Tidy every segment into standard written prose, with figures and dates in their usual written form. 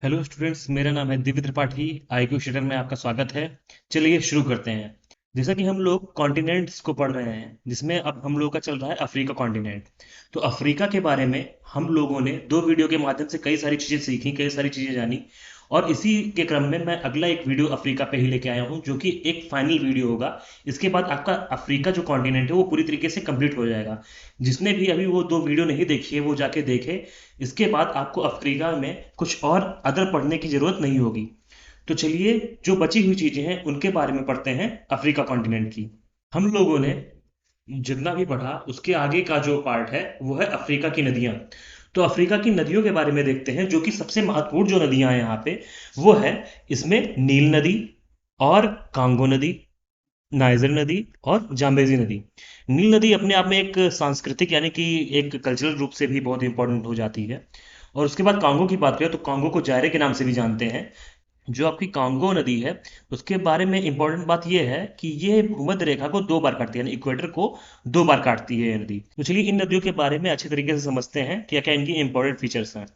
Hello students, मेरा नाम है दिव्य त्रिपाठी। आईक्यू शटर में आपका स्वागत है। चलिए शुरू करते हैं। जैसा कि हम लोग कॉन्टिनेंट्स को पढ़ रहे हैं, जिसमें अब हम लोग का चल रहा है अफ्रीका कॉन्टिनेंट। तो अफ्रीका के बारे में हम लोगों ने दो वीडियो के माध्यम से कई सारी चीज़ें सीखी, कई सारी चीज़ें जानी। और इसी के क्रम में मैं अगला एक वीडियो अफ्रीका पे ही लेके आया हूँ, जो कि एक फाइनल वीडियो होगा। इसके बाद आपका अफ्रीका जो कॉन्टिनेंट है वो पूरी तरीके से कंप्लीट हो जाएगा। जिसने भी अभी वो दो वीडियो नहीं देखी है वो जाके देखे। इसके बाद आपको अफ्रीका में कुछ और अदर पढ़ने की जरूरत नहीं होगी। तो चलिए, जो बची हुई चीजें हैं उनके बारे में पढ़ते हैं अफ्रीका कॉन्टिनेंट की। हम लोगों ने जितना भी पढ़ा उसके आगे का जो पार्ट है वो है अफ्रीका की नदियां। तो अफ्रीका की नदियों के बारे में देखते हैं। जो कि सबसे महत्वपूर्ण जो नदियां हैं यहाँ पे वो है, इसमें नील नदी और कांगो नदी, नाइजर नदी और जाम्बेजी नदी। नील नदी अपने आप में एक सांस्कृतिक यानी कि एक कल्चरल रूप से भी बहुत इंपॉर्टेंट हो जाती है। और उसके बाद कांगो की बात करें तो कांगो को जायरे के नाम से भी जानते हैं। जो आपकी कांगो नदी है, उसके बारे में इंपॉर्टेंट बात यह है कि ये भूमध्य रेखा को दो बार काटती है, यानी इक्वेटर को दो बार काटती है ये नदी। तो चलिए इन नदियों के बारे में अच्छे तरीके से समझते हैं क्या क्या इनकी इंपॉर्टेंट फीचर्स हैं।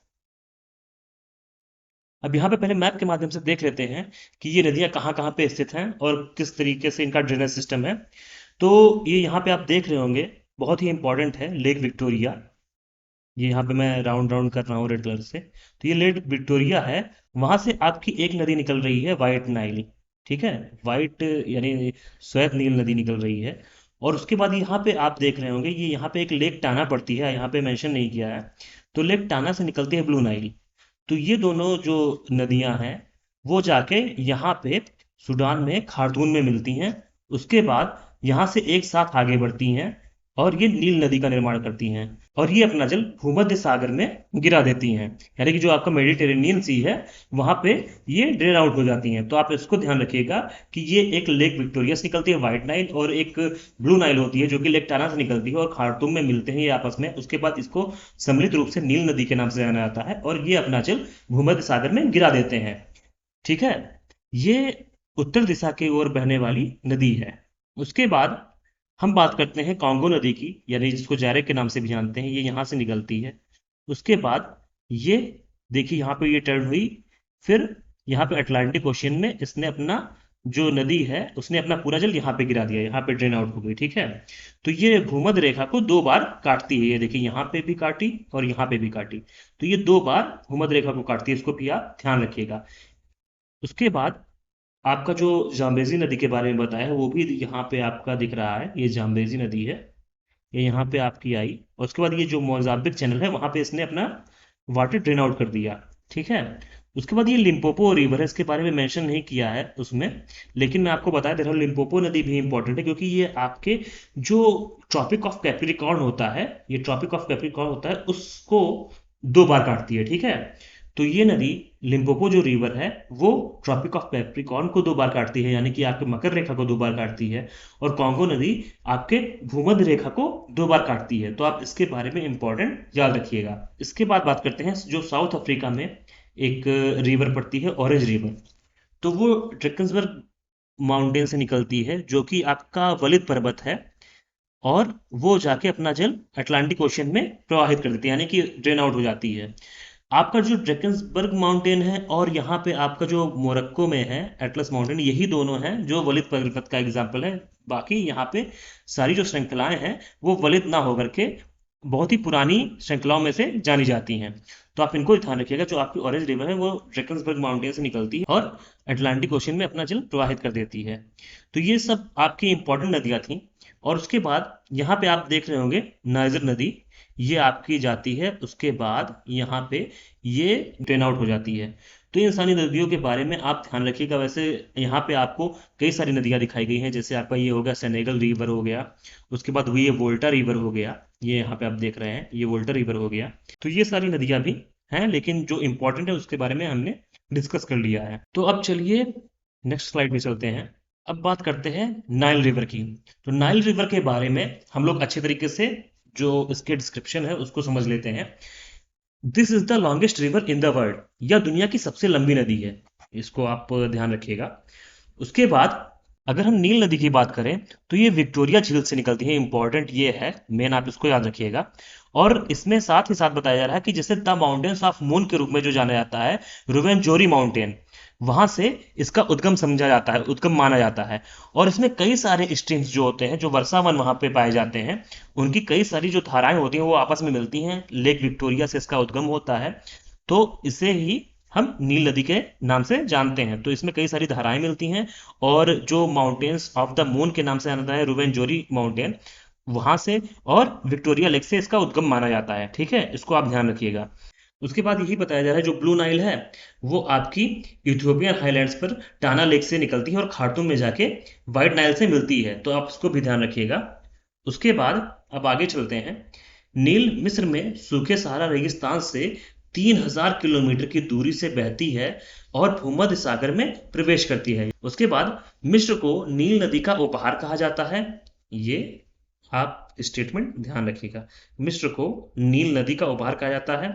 अब यहाँ पे पहले मैप के माध्यम से देख लेते हैं कि ये नदियाँ कहाँ कहाँ पे स्थित हैं और किस तरीके से इनका ड्रेनेज सिस्टम है। तो ये यहाँ पे आप देख रहे होंगे, बहुत ही इंपॉर्टेंट है लेक विक्टोरिया। ये यहाँ पे मैं राउंड राउंड कर रहा हूँ रेड कलर से, तो ये लेक विक्टोरिया है। वहां से आपकी एक नदी निकल रही है, वाइट नाइल। ठीक है, वाइट यानी श्वेत नील नदी निकल रही है। और उसके बाद यहाँ पे आप देख रहे होंगे, ये यहाँ पे एक लेक टाना पड़ती है, यहाँ पे मेंशन नहीं किया है। तो लेक टाना से निकलती है ब्लू नाइल। तो ये दोनों जो नदियां हैं वो जाके यहाँ पे सूडान में खार्तूम में मिलती हैं। उसके बाद यहाँ से एक साथ आगे बढ़ती हैं और ये नील नदी का निर्माण करती हैं। और ये अपना जल भूमध्य सागर में गिरा देती हैं, यानी कि जो आपका मेडिटेरेनियन सी है वहां पे ये ड्रेन आउट हो जाती हैं। तो आप इसको ध्यान रखिएगा कि ये एक लेक विक्टोरिया से निकलती है व्हाइट नाइल, और एक ब्लू नाइल होती है जो कि लेक टाना से निकलती है और खार्तूम में मिलते हैं ये आपस में। उसके बाद इसको सम्मिलित रूप से नील नदी के नाम से जाना जाता है और ये अपना जल भूमध्य सागर में गिरा देते हैं। ठीक है, ये उत्तर दिशा की ओर बहने वाली नदी है। उसके बाद हम बात करते हैं कांगो नदी की, यानी जिसको जायरे के नाम से भी जानते हैं। ये यहाँ से निकलती है। उसके बाद ये देखिए यहाँ पे ये टर्न हुई, फिर यहाँ पे अटलांटिक ओशियन में इसने अपना जो नदी है उसने अपना पूरा जल यहाँ पे गिरा दिया, यहाँ पे ड्रेन आउट हो गई। ठीक है, तो ये भूमध्य रेखा को दो बार काटती है। ये देखिए यहाँ पे भी काटी और यहाँ पे भी काटी। तो ये दो बार भूमध्य रेखा को काटती है, इसको भी आप ध्यान रखिएगा। उसके बाद आपका जो जाम्बेजी नदी के बारे में बताया है वो भी यहाँ पे आपका दिख रहा है, ये जाम्बेजी नदी है। ये यहाँ पे आपकी आई और उसके बाद ये जो मोजाम्बिक चैनल है वहां पे इसने अपना वाटर ड्रेन आउट कर दिया। ठीक है, उसके बाद ये लिम्पोपो रिवर है, इसके बारे में मेंशन नहीं किया है उसमें, लेकिन मैं आपको बता दे रहा हूँ लिम्पोपो नदी भी इंपॉर्टेंट है, क्योंकि ये आपके जो ट्रॉपिक ऑफ कैप्रिकॉर्न होता है, ये ट्रॉपिक ऑफ कैप्रिकॉर्न होता है उसको दो बार काटती है। ठीक है, तो ये नदी लिम्पोपो जो रिवर है वो ट्रॉपिक ऑफ कैप्रिकॉर्न को दो बार काटती है, यानी कि आपके मकर रेखा को दो बार काटती है। और कॉन्गो नदी आपके भूमध्य रेखा को दो बार काटती है। तो आप इसके बारे में इंपॉर्टेंट याद रखिएगा। इसके बाद बात करते हैं जो साउथ अफ्रीका में एक रिवर पड़ती है, ऑरेंज रिवर। तो वो ड्रैकन्सबर्ग माउंटेन से निकलती है, जो कि आपका वलित पर्वत है। और वो जाके अपना जल अटलांटिक ओशियन में प्रवाहित कर देती है, यानी कि ड्रेन आउट हो जाती है। आपका जो ड्रैकन्सबर्ग माउंटेन है और यहाँ पे आपका जो मोरक्को में है एटलस माउंटेन, यही दोनों हैं जो वलित पर्वत का एग्जाम्पल है। बाकी यहाँ पे सारी जो श्रृंखलाएं हैं वो वलित ना होकर के बहुत ही पुरानी श्रृंखलाओं में से जानी जाती हैं। तो आप इनको ध्यान रखिएगा, जो आपकी ऑरेंज रिवर है वो ड्रैकन्सबर्ग माउंटेन से निकलती है और अटलांटिक ओशियन में अपना जल प्रवाहित कर देती है। तो ये सब आपकी इंपॉर्टेंट नदियां थी। और उसके बाद यहाँ पे आप देख रहे होंगे नाइजर नदी, ये आपकी जाती है। उसके बाद यहाँ पे ये ड्रेन आउट हो जाती है। तो इन सारी नदियों के बारे में आप ध्यान रखिएगा। वैसे यहाँ पे आपको कई सारी नदियाँ दिखाई गई हैं, जैसे आपका ये हो गया सेनेगल रिवर हो गया। उसके बाद हुई ये वोल्टा रिवर हो गया, ये यहाँ पे आप देख रहे हैं ये वोल्टा रिवर हो गया। तो ये सारी नदियाँ भी हैं, लेकिन जो इंपॉर्टेंट है उसके बारे में हमने डिस्कस कर लिया है। तो अब चलिए नेक्स्ट स्लाइड में चलते हैं। अब बात करते हैं नाइल रिवर की। तो नाइल रिवर के बारे में हम लोग अच्छे तरीके से जो इसके डिस्क्रिप्शन है उसको समझ लेते हैं। This is the longest river in the world, यह दुनिया की सबसे लंबी नदी है। इसको आप ध्यान रखिएगा। उसके बाद अगर हम नील नदी की बात करें तो ये विक्टोरिया झील से निकलती है। इंपॉर्टेंट ये है, मेन आप इसको याद रखिएगा। और इसमें साथ ही साथ बताया जा रहा है कि जैसे द माउंटेन्स ऑफ मून के रूप में जो जाना जाता है, रुवेनजोरी माउंटेन, वहां से इसका उद्गम समझा जाता है, उद्गम माना जाता है। और इसमें कई सारे स्ट्रीम्स जो होते हैं, जो वर्षावन वहां पे पाए जाते हैं, उनकी कई सारी जो धाराएं होती हैं वो आपस में मिलती हैं, लेक विक्टोरिया से इसका उद्गम होता है। तो इसे ही हम नील नदी के नाम से जानते हैं। तो इसमें कई सारी धाराएं मिलती हैं। और जो माउंटेन्स ऑफ द मून के नाम से जाना जाता है, रुवेनजोरी माउंटेन, वहां से और विक्टोरिया लेक से इसका उद्गम माना जाता है। ठीक है, इसको आप ध्यान रखिएगा। उसके बाद यही बताया जा रहा है जो ब्लू नाइल है वो आपकी इथियोपियन हाईलैंड्स पर टाना लेक से निकलती है और खार्तूम में जाके व्हाइट नाइल से मिलती है। तो आप इसको भी ध्यान रखिएगा। उसके बाद अब आगे चलते हैं। नील मिस्र में सूखे सहारा रेगिस्तान से 3000 किलोमीटर की दूरी से बहती है और भूमध्य सागर में प्रवेश करती है। उसके बाद मिस्र को नील नदी का उपहार कहा जाता है। ये आप स्टेटमेंट ध्यान रखिएगा, मिस्र को नील नदी का उपहार कहा जाता है।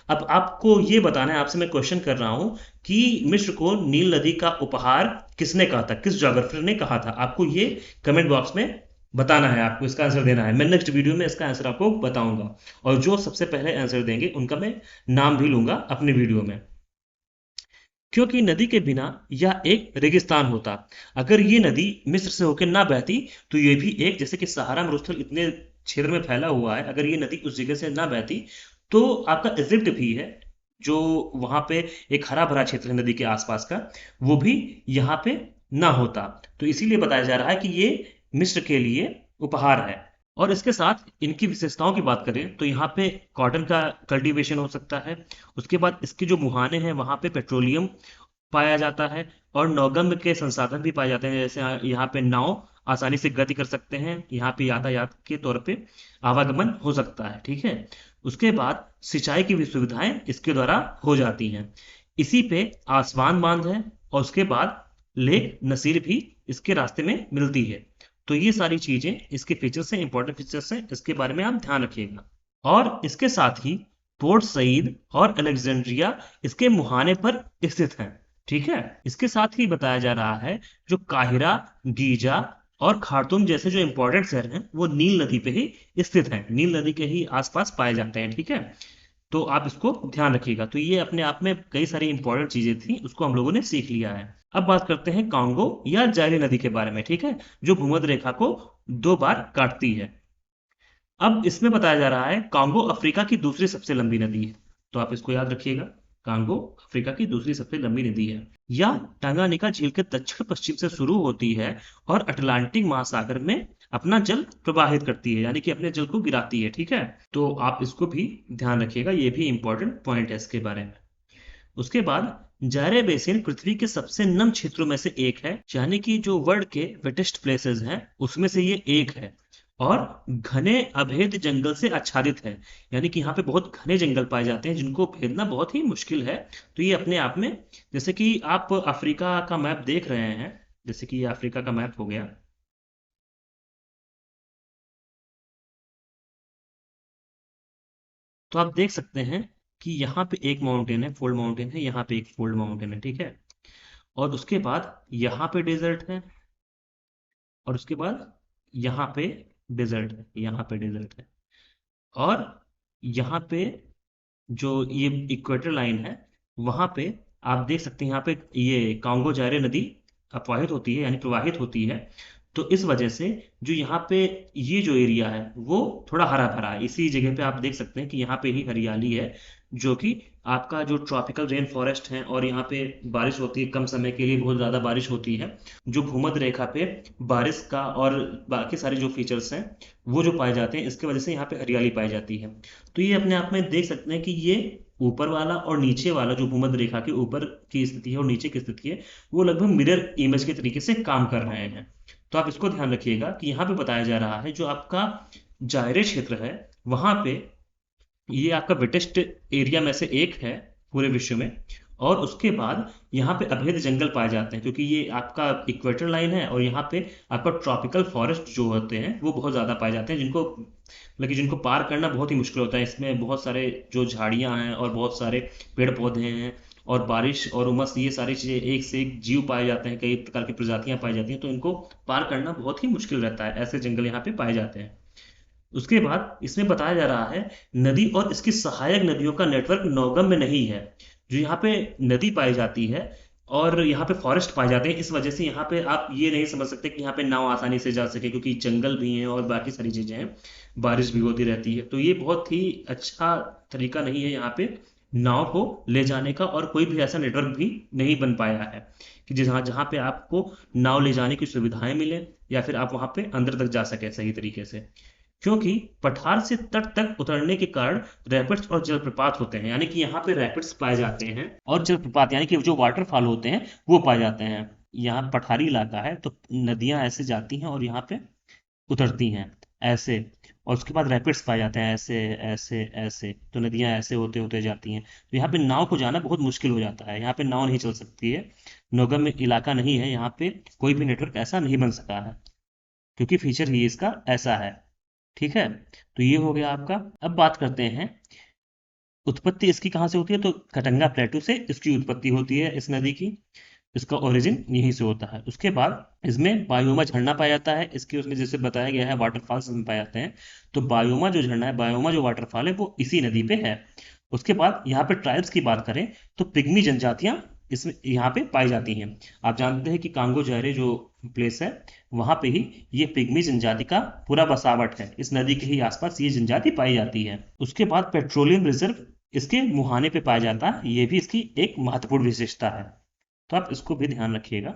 अब आपको ये बताना है, आपसे मैं क्वेश्चन कर रहा हूं कि मिस्र को नील नदी का उपहार किसने कहा था, किस ज्योग्राफर ने कहा था। आपको ये कमेंट बॉक्स में बताना है, आपको इसका आंसर देना है। मैं नेक्स्ट वीडियो में इसका आंसर आपको बताऊंगा, और जो सबसे पहले आंसर देंगे उनका मैं नाम भी लूंगा अपने वीडियो में। क्योंकि नदी के बिना यह एक रेगिस्तान होता। अगर ये नदी मिस्र से होकर ना बहती तो ये भी एक, जैसे कि सहारा मरुस्थल इतने क्षेत्र में फैला हुआ है, अगर ये नदी उस जगह से ना बहती तो आपका इजिप्ट भी है, जो वहां पे एक हरा भरा क्षेत्र है नदी के आसपास का, वो भी यहाँ पे ना होता। तो इसीलिए बताया जा रहा है कि ये मिस्र के लिए उपहार है। और इसके साथ इनकी विशेषताओं की बात करें तो यहाँ पे कॉटन का कल्टीवेशन हो सकता है। उसके बाद इसके जो मुहाने हैं वहाँ पे पेट्रोलियम पाया जाता है, और नौगम्य के संसाधन भी पाए जाते हैं। जैसे यहाँ पे नाव आसानी से गति कर सकते हैं, यहाँ पे यातायात के तौर पे आवागमन हो सकता है। ठीक है। उसके बाद सिंचाई की भी सुविधाएं इसके द्वारा हो जाती हैं। इसी पे आसवान बांध है, और उसके बाद लेक नसीर भी इसके रास्ते में मिलती है। तो ये सारी चीजें इसके फीचर्स हैं, इंपॉर्टेंट फीचर्स हैं, इसके बारे में आप ध्यान रखिएगा। और इसके साथ ही पोर्ट सईद और अलेक्जेंड्रिया इसके मुहाने पर स्थित हैं। ठीक है। इसके साथ ही बताया जा रहा है जो काहिरा, गीजा और खार्तूम जैसे जो इंपॉर्टेंट शहर हैं वो नील नदी पे ही स्थित हैं, नील नदी के ही आसपास पाए जाते हैं। ठीक है। तो आप इसको ध्यान रखिएगा। तो ये अपने आप में कई सारी इंपॉर्टेंट चीजें थी, उसको हम लोगों ने सीख लिया है। अब बात करते हैं कांगो या जायरे नदी के बारे में। ठीक है, जो भूमध्य रेखा को 2 बार काटती है। अब इसमें बताया जा रहा है कांगो अफ्रीका की दूसरी सबसे लंबी नदी है। तो आप इसको याद रखिएगा, कांगो अफ्रीका की दूसरी सबसे लंबी नदी है। यह टांगानिका झील के दक्षिण पश्चिम से शुरू होती है और अटलांटिक महासागर में अपना जल प्रवाहित करती है, यानी कि अपने जल को गिराती है। ठीक है। तो आप इसको भी ध्यान रखिएगा, ये भी इंपॉर्टेंट पॉइंट है इसके बारे में। उसके बाद जायरे बेसिन पृथ्वी के सबसे नम क्षेत्रों में से एक है, यानी कि जो वर्ल्ड के वेटेस्ट प्लेसेस हैं उसमें से ये एक है। और घने अभेद जंगल से आच्छादित है, यानी कि यहाँ पे बहुत घने जंगल पाए जाते हैं जिनको भेदना बहुत ही मुश्किल है। तो ये अपने आप में, जैसे कि आप अफ्रीका का मैप देख रहे हैं, जैसे कि ये अफ्रीका का मैप हो गया, तो आप देख सकते हैं कि यहाँ पे एक माउंटेन है, फोल्ड माउंटेन है, यहाँ पे एक फोल्ड माउंटेन है। ठीक है। और उसके बाद यहाँ पे डेजर्ट है, और उसके बाद यहाँ पे डेजर्ट है, यहाँ पे डेजर्ट है। और यहाँ पे जो ये इक्वेटर लाइन है वहां पे आप देख सकते हैं, यहाँ पे ये कांगो जायरे नदी अपवाहित होती है, यानी प्रवाहित होती है। तो इस वजह से जो यहाँ पे ये जो एरिया है वो थोड़ा हरा भरा है। इसी जगह पे आप देख सकते हैं कि यहाँ पे ही हरियाली है, जो कि आपका जो ट्रॉपिकल रेन फॉरेस्ट है, और यहाँ पे बारिश होती है कम समय के लिए, बहुत ज़्यादा बारिश होती है। जो भूमध्य रेखा पे बारिश का और बाकी सारे जो फीचर्स हैं वो जो पाए जाते हैं, इसके वजह से यहाँ पे हरियाली पाई जाती है। तो ये अपने आप में देख सकते हैं कि ये ऊपर वाला और नीचे वाला, जो भूमध्य रेखा के ऊपर की स्थिति है और नीचे की स्थिति है, वो लगभग मिरर इमेज के तरीके से काम कर रहे हैं। तो आप इसको ध्यान रखिएगा कि यहाँ पे बताया जा रहा है जो आपका जायरे क्षेत्र है वहां पे ये आपका वेटेस्ट एरिया में से एक है पूरे विश्व में। और उसके बाद यहाँ पे अभेद जंगल पाए जाते हैं, क्योंकि ये आपका इक्वेटर लाइन है, और यहाँ पे आपका ट्रॉपिकल फॉरेस्ट जो होते हैं वो बहुत ज़्यादा पाए जाते हैं, जिनको मतलब कि जिनको पार करना बहुत ही मुश्किल होता है। इसमें बहुत सारे जो झाड़ियाँ हैं और बहुत सारे पेड़ पौधे हैं, और बारिश और उमस, ये सारी चीज़ें, एक से एक जीव पाए जाते हैं, कई प्रकार की प्रजातियां पाई जाती हैं, तो इनको पार करना बहुत ही मुश्किल रहता है। ऐसे जंगल यहाँ पे पाए जाते हैं। उसके बाद इसमें बताया जा रहा है नदी और इसकी सहायक नदियों का नेटवर्क नौगम में नहीं है। जो यहाँ पे नदी पाई जाती है और यहाँ पे फॉरेस्ट पाए जाते हैं, इस वजह से यहाँ पे आप ये नहीं समझ सकते कि यहाँ पे नाव आसानी से जा सके, क्योंकि जंगल भी हैं और बाकी सारी चीजें हैं, बारिश भी होती रहती है। तो ये बहुत ही अच्छा तरीका नहीं है यहाँ पे नाव को ले जाने का, और कोई भी ऐसा नेटवर्क भी नहीं बन पाया है कि जहाँ जहाँ पे आपको नाव ले जाने की सुविधाएं मिले, या फिर आप वहाँ पे अंदर तक जा सके सही तरीके से। क्योंकि पठार से तट तक उतरने के कारण रैपिड्स और जलप्रपात होते हैं, यानी कि यहाँ पे रैपिड्स पाए जाते हैं और जलप्रपात यानी कि जो वाटरफॉल होते हैं वो पाए जाते हैं। यहाँ पठारी इलाका है, तो नदियां ऐसे जाती हैं और यहाँ पे उतरती हैं ऐसे, और उसके बाद रैपिड्स पाए जाते हैं ऐसे ऐसे ऐसे, तो नदियां ऐसे होते होते जाती हैं। तो यहाँ पे नाव को जाना बहुत मुश्किल हो जाता है, यहाँ पे नाव नहीं चल सकती है, नौगम इलाका नहीं है यहाँ पे, कोई भी नेटवर्क ऐसा नहीं बन सका है, क्योंकि फीचर ही इसका ऐसा है। ठीक है, तो ये हो गया आपका। अब बात करते हैं उत्पत्ति इसकी कहाँ से होती है, तो कटंगा प्लेटू से इसकी उत्पत्ति होती है इस नदी की, इसका ओरिजिन यहीं से होता है। उसके बाद इसमें बायोमा झरना पाया जाता है, इसके उसमें जैसे बताया गया है वाटरफॉल्स में पाए जाते हैं, तो बायोमा जो झरना है, बायोमा जो वाटरफॉल है वो इसी नदी पे है। उसके बाद यहाँ पे ट्राइब्स की बात करें तो पिग्मी जनजातियां इसमें यहाँ पे पाई जाती हैं। आप जानते हैं कि कांगो जारे जो प्लेस है, वहां पे ही ये पिग्मी जनजाति का पूरा बसावट है, इस नदी के ही आसपास ये जनजाति पाई जाती है। उसके बाद पेट्रोलियम रिजर्व इसके मुहाने पे पाया जाता है, ये भी इसकी एक महत्वपूर्ण विशेषता है, तो आप इसको भी ध्यान रखिएगा।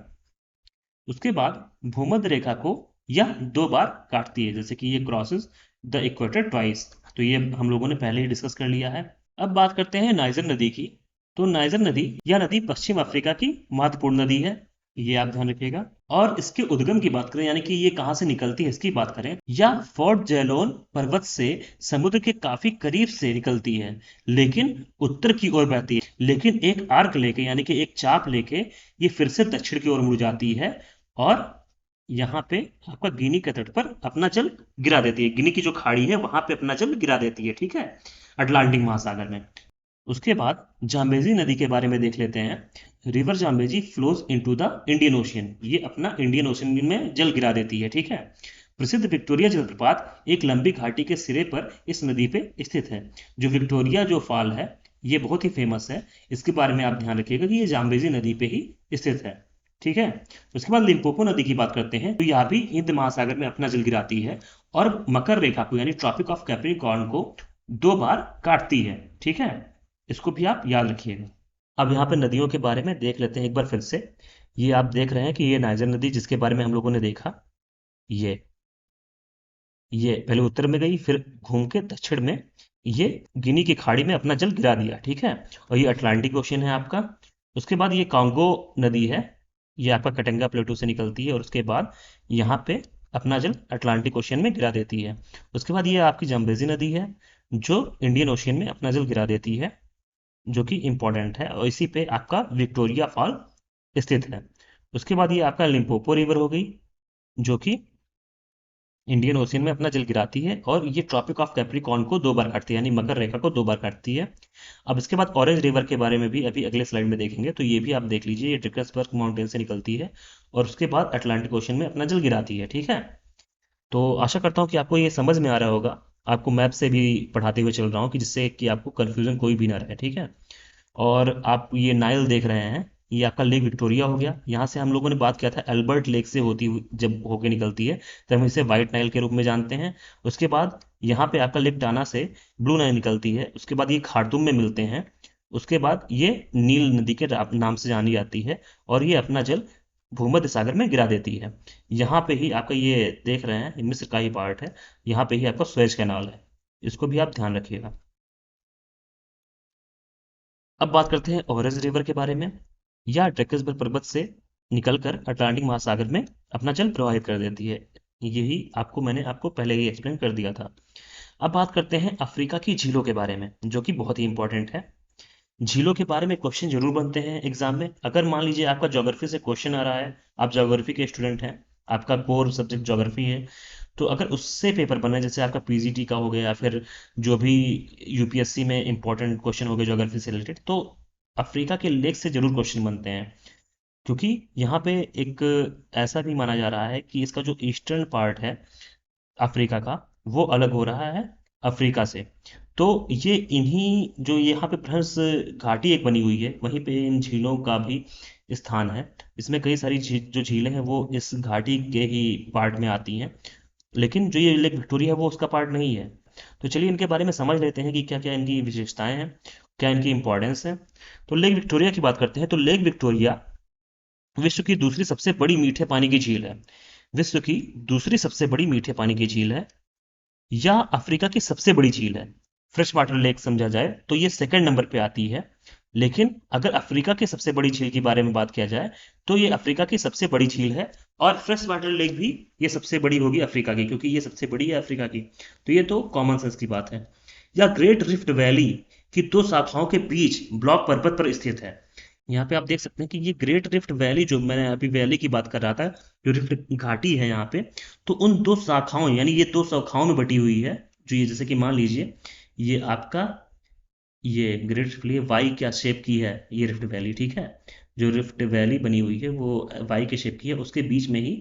उसके बाद भूमध्य रेखा को यह 2 बार काटती है, जैसे कि ये क्रॉसेस द इक्वेटर ट्वाइस, तो ये हम लोगों ने पहले ही डिस्कस कर लिया है। अब बात करते हैं नाइजर नदी की। तो नाइजर नदी, यह नदी पश्चिम अफ्रीका की महत्वपूर्ण नदी है, ये आप ध्यान रखिएगा। और इसके उद्गम की बात करें, यानी कि ये कहाँ से निकलती है इसकी बात करें, यह फोर्ट जेलोन पर्वत से समुद्र के काफी करीब से निकलती है, लेकिन उत्तर की ओर बहती है, लेकिन एक आर्क लेके यानी कि एक चाप लेके ये फिर से दक्षिण की ओर मुड़ जाती है, और यहाँ पे आपका गिनी के तट पर अपना जल गिरा देती है, गिनी की जो खाड़ी है वहां पे अपना जल गिरा देती है, ठीक है, अटलांटिक महासागर में। उसके बाद जाम्बेजी नदी के बारे में देख लेते हैं। River Zambezi flows into the Indian ocean, ये अपना इंडियन ओशियन में जल गिरा देती है, ठीक है। प्रसिद्ध विक्टोरिया जलप्रपात एक लंबी घाटी के सिरे पर इस नदी पे स्थित है। जो विक्टोरिया जो फॉल है ये बहुत ही फेमस है, इसके बारे में आप ध्यान रखिएगा कि ये जाम्बेजी नदी पे ही स्थित है, ठीक है। उसके बाद लिम्पोपो नदी की बात करते हैं, तो यह भी हिंद महासागर में अपना जल गिराती है और मकर रेखा को यानी ट्रॉपिक ऑफ कैप्रिकॉर्न को 2 बार काटती है, ठीक है, इसको भी आप याद रखिएगा। अब यहाँ पे नदियों के बारे में देख लेते हैं एक बार फिर से। ये आप देख रहे हैं कि ये नाइजर नदी जिसके बारे में हम लोगों ने देखा, ये ये पहले उत्तर में गई, फिर घूम के दक्षिण में ये गिनी की खाड़ी में अपना जल गिरा दिया, ठीक है। और ये अटलांटिक ओशियन है आपका। उसके बाद ये कांगो नदी है, ये आपका कटंगा प्लेटू से निकलती है, और उसके बाद यहाँ पे अपना जल अटलांटिक ओशियन में गिरा देती है। उसके बाद ये आपकी जम्बेजी नदी है जो इंडियन ओशियन में अपना जल गिरा देती है, जो कि इंपॉर्टेंट है, और इसी पे आपका विक्टोरिया फॉल स्थित है। उसके बाद ये आपका लिम्पोपो रिवर हो गई, जो कि इंडियन ओशियन में अपना जल गिराती है, और ये ट्रॉपिक ऑफ कैप्रिकॉर्न को 2 बार काटती है, यानी मकर रेखा को 2 बार काटती है। अब इसके बाद ऑरेंज रिवर के बारे में भी अभी अगले स्लाइड में देखेंगे, तो ये भी आप देख लीजिए, ये ड्रिकसबर्ग माउंटेन से निकलती है और उसके बाद अटलांटिक ओशन में अपना जल गिराती है, ठीक है। तो आशा करता हूँ कि आपको ये समझ में आ रहा होगा, आपको मैप से भी पढ़ाते हुए चल रहा हूँ कि जिससे कि आपको कन्फ्यूजन कोई भी ना रहे, ठीक है। और आप ये नाइल देख रहे हैं, ये आपका लेक विक्टोरिया हो गया। यहाँ से हम लोगों ने बात किया था अल्बर्ट लेक से होती हुई जब होके निकलती है, तब हम इसे व्हाइट नाइल के रूप में जानते हैं। उसके बाद यहाँ पे आपका लेक टाना से ब्लू नाइल निकलती है, उसके बाद ये खार्तूम में मिलते हैं। उसके बाद ये नील नदी के नाम से जानी जाती है, और ये अपना जल भूमध्य सागर में गिरा देती है। यहाँ पे ही आपका ये देख रहे हैं, मिस्र का ही पार्ट है, यहाँ पे ही आपका सुएज कैनाल है, इसको भी आप ध्यान रखिएगा। अब बात करते हैं ओरेंज रिवर के बारे में। यह ड्रैकेसबर्ग पर्वत से निकलकर अटलांटिक महासागर में अपना जल प्रवाहित कर देती है, यही मैंने आपको पहले ही एक्सप्लेन कर दिया था। अब बात करते हैं अफ्रीका की झीलों के बारे में, जो कि बहुत ही इंपॉर्टेंट है। झीलों के बारे में क्वेश्चन जरूर बनते हैं एग्जाम में। अगर मान लीजिए आपका ज्योग्राफी से क्वेश्चन आ रहा है, आप ज्योग्राफी के स्टूडेंट हैं, आपका कोर सब्जेक्ट ज्योग्राफी है, तो अगर उससे पेपर बना है, जैसे आपका पीजीटी का हो गया या फिर जो भी यूपीएससी में इंपॉर्टेंट क्वेश्चन हो गए ज्योग्राफी से रिलेटेड, तो अफ्रीका के लेक से जरूर क्वेश्चन बनते हैं, क्योंकि यहाँ पे एक ऐसा भी माना जा रहा है कि इसका जो ईस्टर्न पार्ट है अफ्रीका का, वो अलग हो रहा है अफ्रीका से। तो ये इन्हीं जो यहाँ पे बृहस घाटी एक बनी हुई है, वहीं पे इन झीलों का भी स्थान है। इसमें कई सारी जो झीलें हैं वो इस घाटी के ही पार्ट में आती हैं, लेकिन जो ये लेक विक्टोरिया है वो उसका पार्ट नहीं है। तो चलिए इनके बारे में समझ लेते हैं कि क्या क्या इनकी विशेषताएं हैं, क्या इनकी इंपॉर्टेंस है। तो लेक विक्टोरिया की बात करते हैं। तो लेक विक्टोरिया विश्व की दूसरी सबसे बड़ी मीठे पानी की झील है। विश्व की दूसरी सबसे बड़ी मीठे पानी की झील है, या अफ्रीका की सबसे बड़ी झील है। फ्रेश वाटर लेक समझा जाए तो ये सेकंड नंबर पे आती है। लेकिन अगर अफ्रीका की सबसे बड़ी झील के बारे में बात किया जाए तो ये अफ्रीका की सबसे बड़ी झील है, और फ्रेश वाटर लेक भी ये सबसे बड़ी होगी अफ्रीका की, क्योंकि ये सबसे बड़ी है अफ्रीका की। तो ये तो कॉमन सेंस की बात है। या ग्रेट रिफ्ट वैली की दो शाखाओं के बीच ब्लॉक पर्वत पर स्थित है। यहाँ पे आप देख सकते हैं कि ये ग्रेट रिफ्ट वैली, जो मैंने अभी वैली की बात कर रहा था, जो रिफ्ट घाटी है यहाँ पे, तो उन दो शाखाओं, यानी ये दो शाखाओं में बटी हुई है। जो ये जैसे कि मान लीजिए ये आपका ये ग्रेट रिफ्ट वैली वाई क्या शेप की है, ये रिफ्ट वैली, ठीक है। जो रिफ्ट वैली बनी हुई है वो वाई के शेप की है, उसके बीच में ही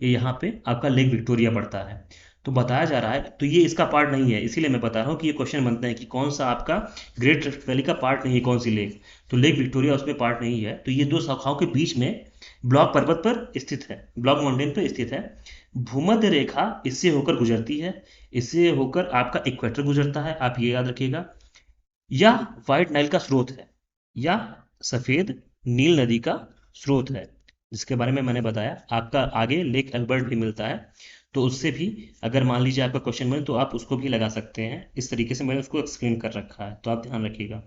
ये यहाँ पे आपका लेक विक्टोरिया पड़ता है। तो बताया जा रहा है, तो ये इसका पार्ट नहीं है, इसीलिए मैं बता रहा हूँ कि ये क्वेश्चन बनते हैं कि कौन सा आपका ग्रेट रिफ्ट वैली का पार्ट नहीं है, कौन सी लेक। तो लेक विक्टोरिया उसमें पार्ट नहीं है। तो ये दो शाखाओं के बीच में ब्लॉक पर्वत पर स्थित है, ब्लॉक माउंटेन पर स्थित है। भूमध्य रेखा इससे होकर गुजरती है, इससे होकर आपका इक्वेटर गुजरता है, आप ये याद रखिएगा। या व्हाइट नाइल का स्रोत है, या सफेद नील नदी का स्रोत है, जिसके बारे में मैंने बताया। आपका आगे लेक अल्बर्ट भी मिलता है, तो उससे भी अगर मान लीजिए आपका क्वेश्चन बने तो आप उसको भी लगा सकते हैं। इस तरीके से मैंने उसको एक्सप्लेन कर रखा है, तो आप ध्यान रखिएगा।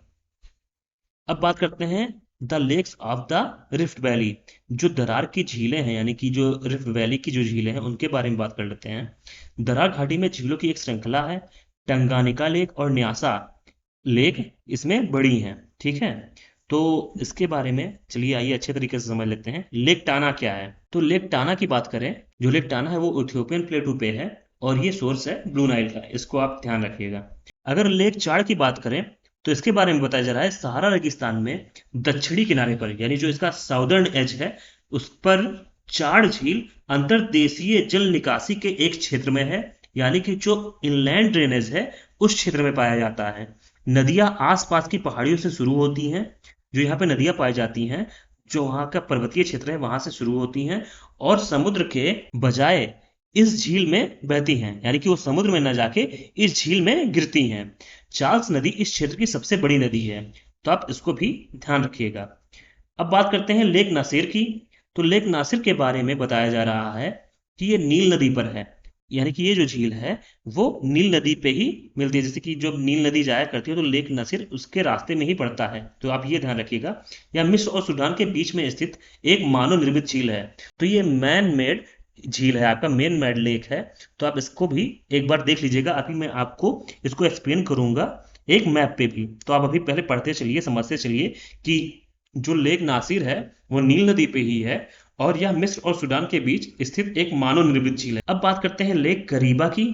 अब बात करते हैं the lakes of the rift valley. जो दरार की झीलें हैं, यानी कि जो रिफ्ट वैली की जो झीलें हैं उनके बारे में बात कर लेते हैं। दरार घाटी में झीलों की एक श्रृंखला है। टंगानिका लेक और न्यासा लेक इसमें बड़ी हैं, ठीक है। तो इसके बारे में चलिए आइए अच्छे तरीके से समझ लेते हैं। लेक टाना क्या है। तो लेक टाना की बात करें, जो लेक टाना है वो इथियोपियन प्लेटू पे है, और ये सोर्स है ब्लू नाइल का, इसको आप ध्यान रखिएगा। अगर लेक चाड़ की बात करें तो इसके बारे में बताया जा रहा है, सहारा रेगिस्तान में दक्षिणी किनारे पर, यानी जो इसका साउदर्न एज है उस पर चाड़ झील अंतर्देशीय जल निकासी के एक क्षेत्र में है, यानी कि जो इनलैंड ड्रेनेज है उस क्षेत्र में पाया जाता है। नदियां आसपास की पहाड़ियों से शुरू होती हैं, जो यहाँ पे नदियां पाई जाती हैं, जो वहाँ का पर्वतीय क्षेत्र है वहां से शुरू होती हैं, और समुद्र के बजाय इस झील में बहती हैं, यानी कि वो समुद्र में न जाके इस झील में गिरती हैं। चार्ल्स नदी इस क्षेत्र की सबसे बड़ी नदी है, तो आप इसको भी ध्यान रखिएगा। अब बात करते हैं लेक नासिर की। तो लेक नासिर के बारे में बताया जा रहा है कि ये नील नदी पर है, यानी कि ये जो झील है वो नील नदी पे ही मिलती है। जैसे कि जब नील नदी जाया करती है तो लेक नासिर उसके रास्ते में ही पड़ता है, तो आप ये ध्यान रखिएगा। या मिस्र और सूडान के बीच में स्थित एक मानव निर्मित झील है। तो ये मैन मेड झील है, आपका मेन मेड लेक है। तो आप इसको भी एक बार देख लीजिएगा, अभी मैं आपको इसको एक्सप्लेन करूंगा एक मैप पे भी। तो आप अभी पहले पढ़ते चलिए, समझते चलिए कि जो लेक नासिर है वो नील नदी पे ही है, और यह मिस्र और सूडान के बीच स्थित एक मानव निर्मित झील है। अब बात करते हैं लेक करीबा की।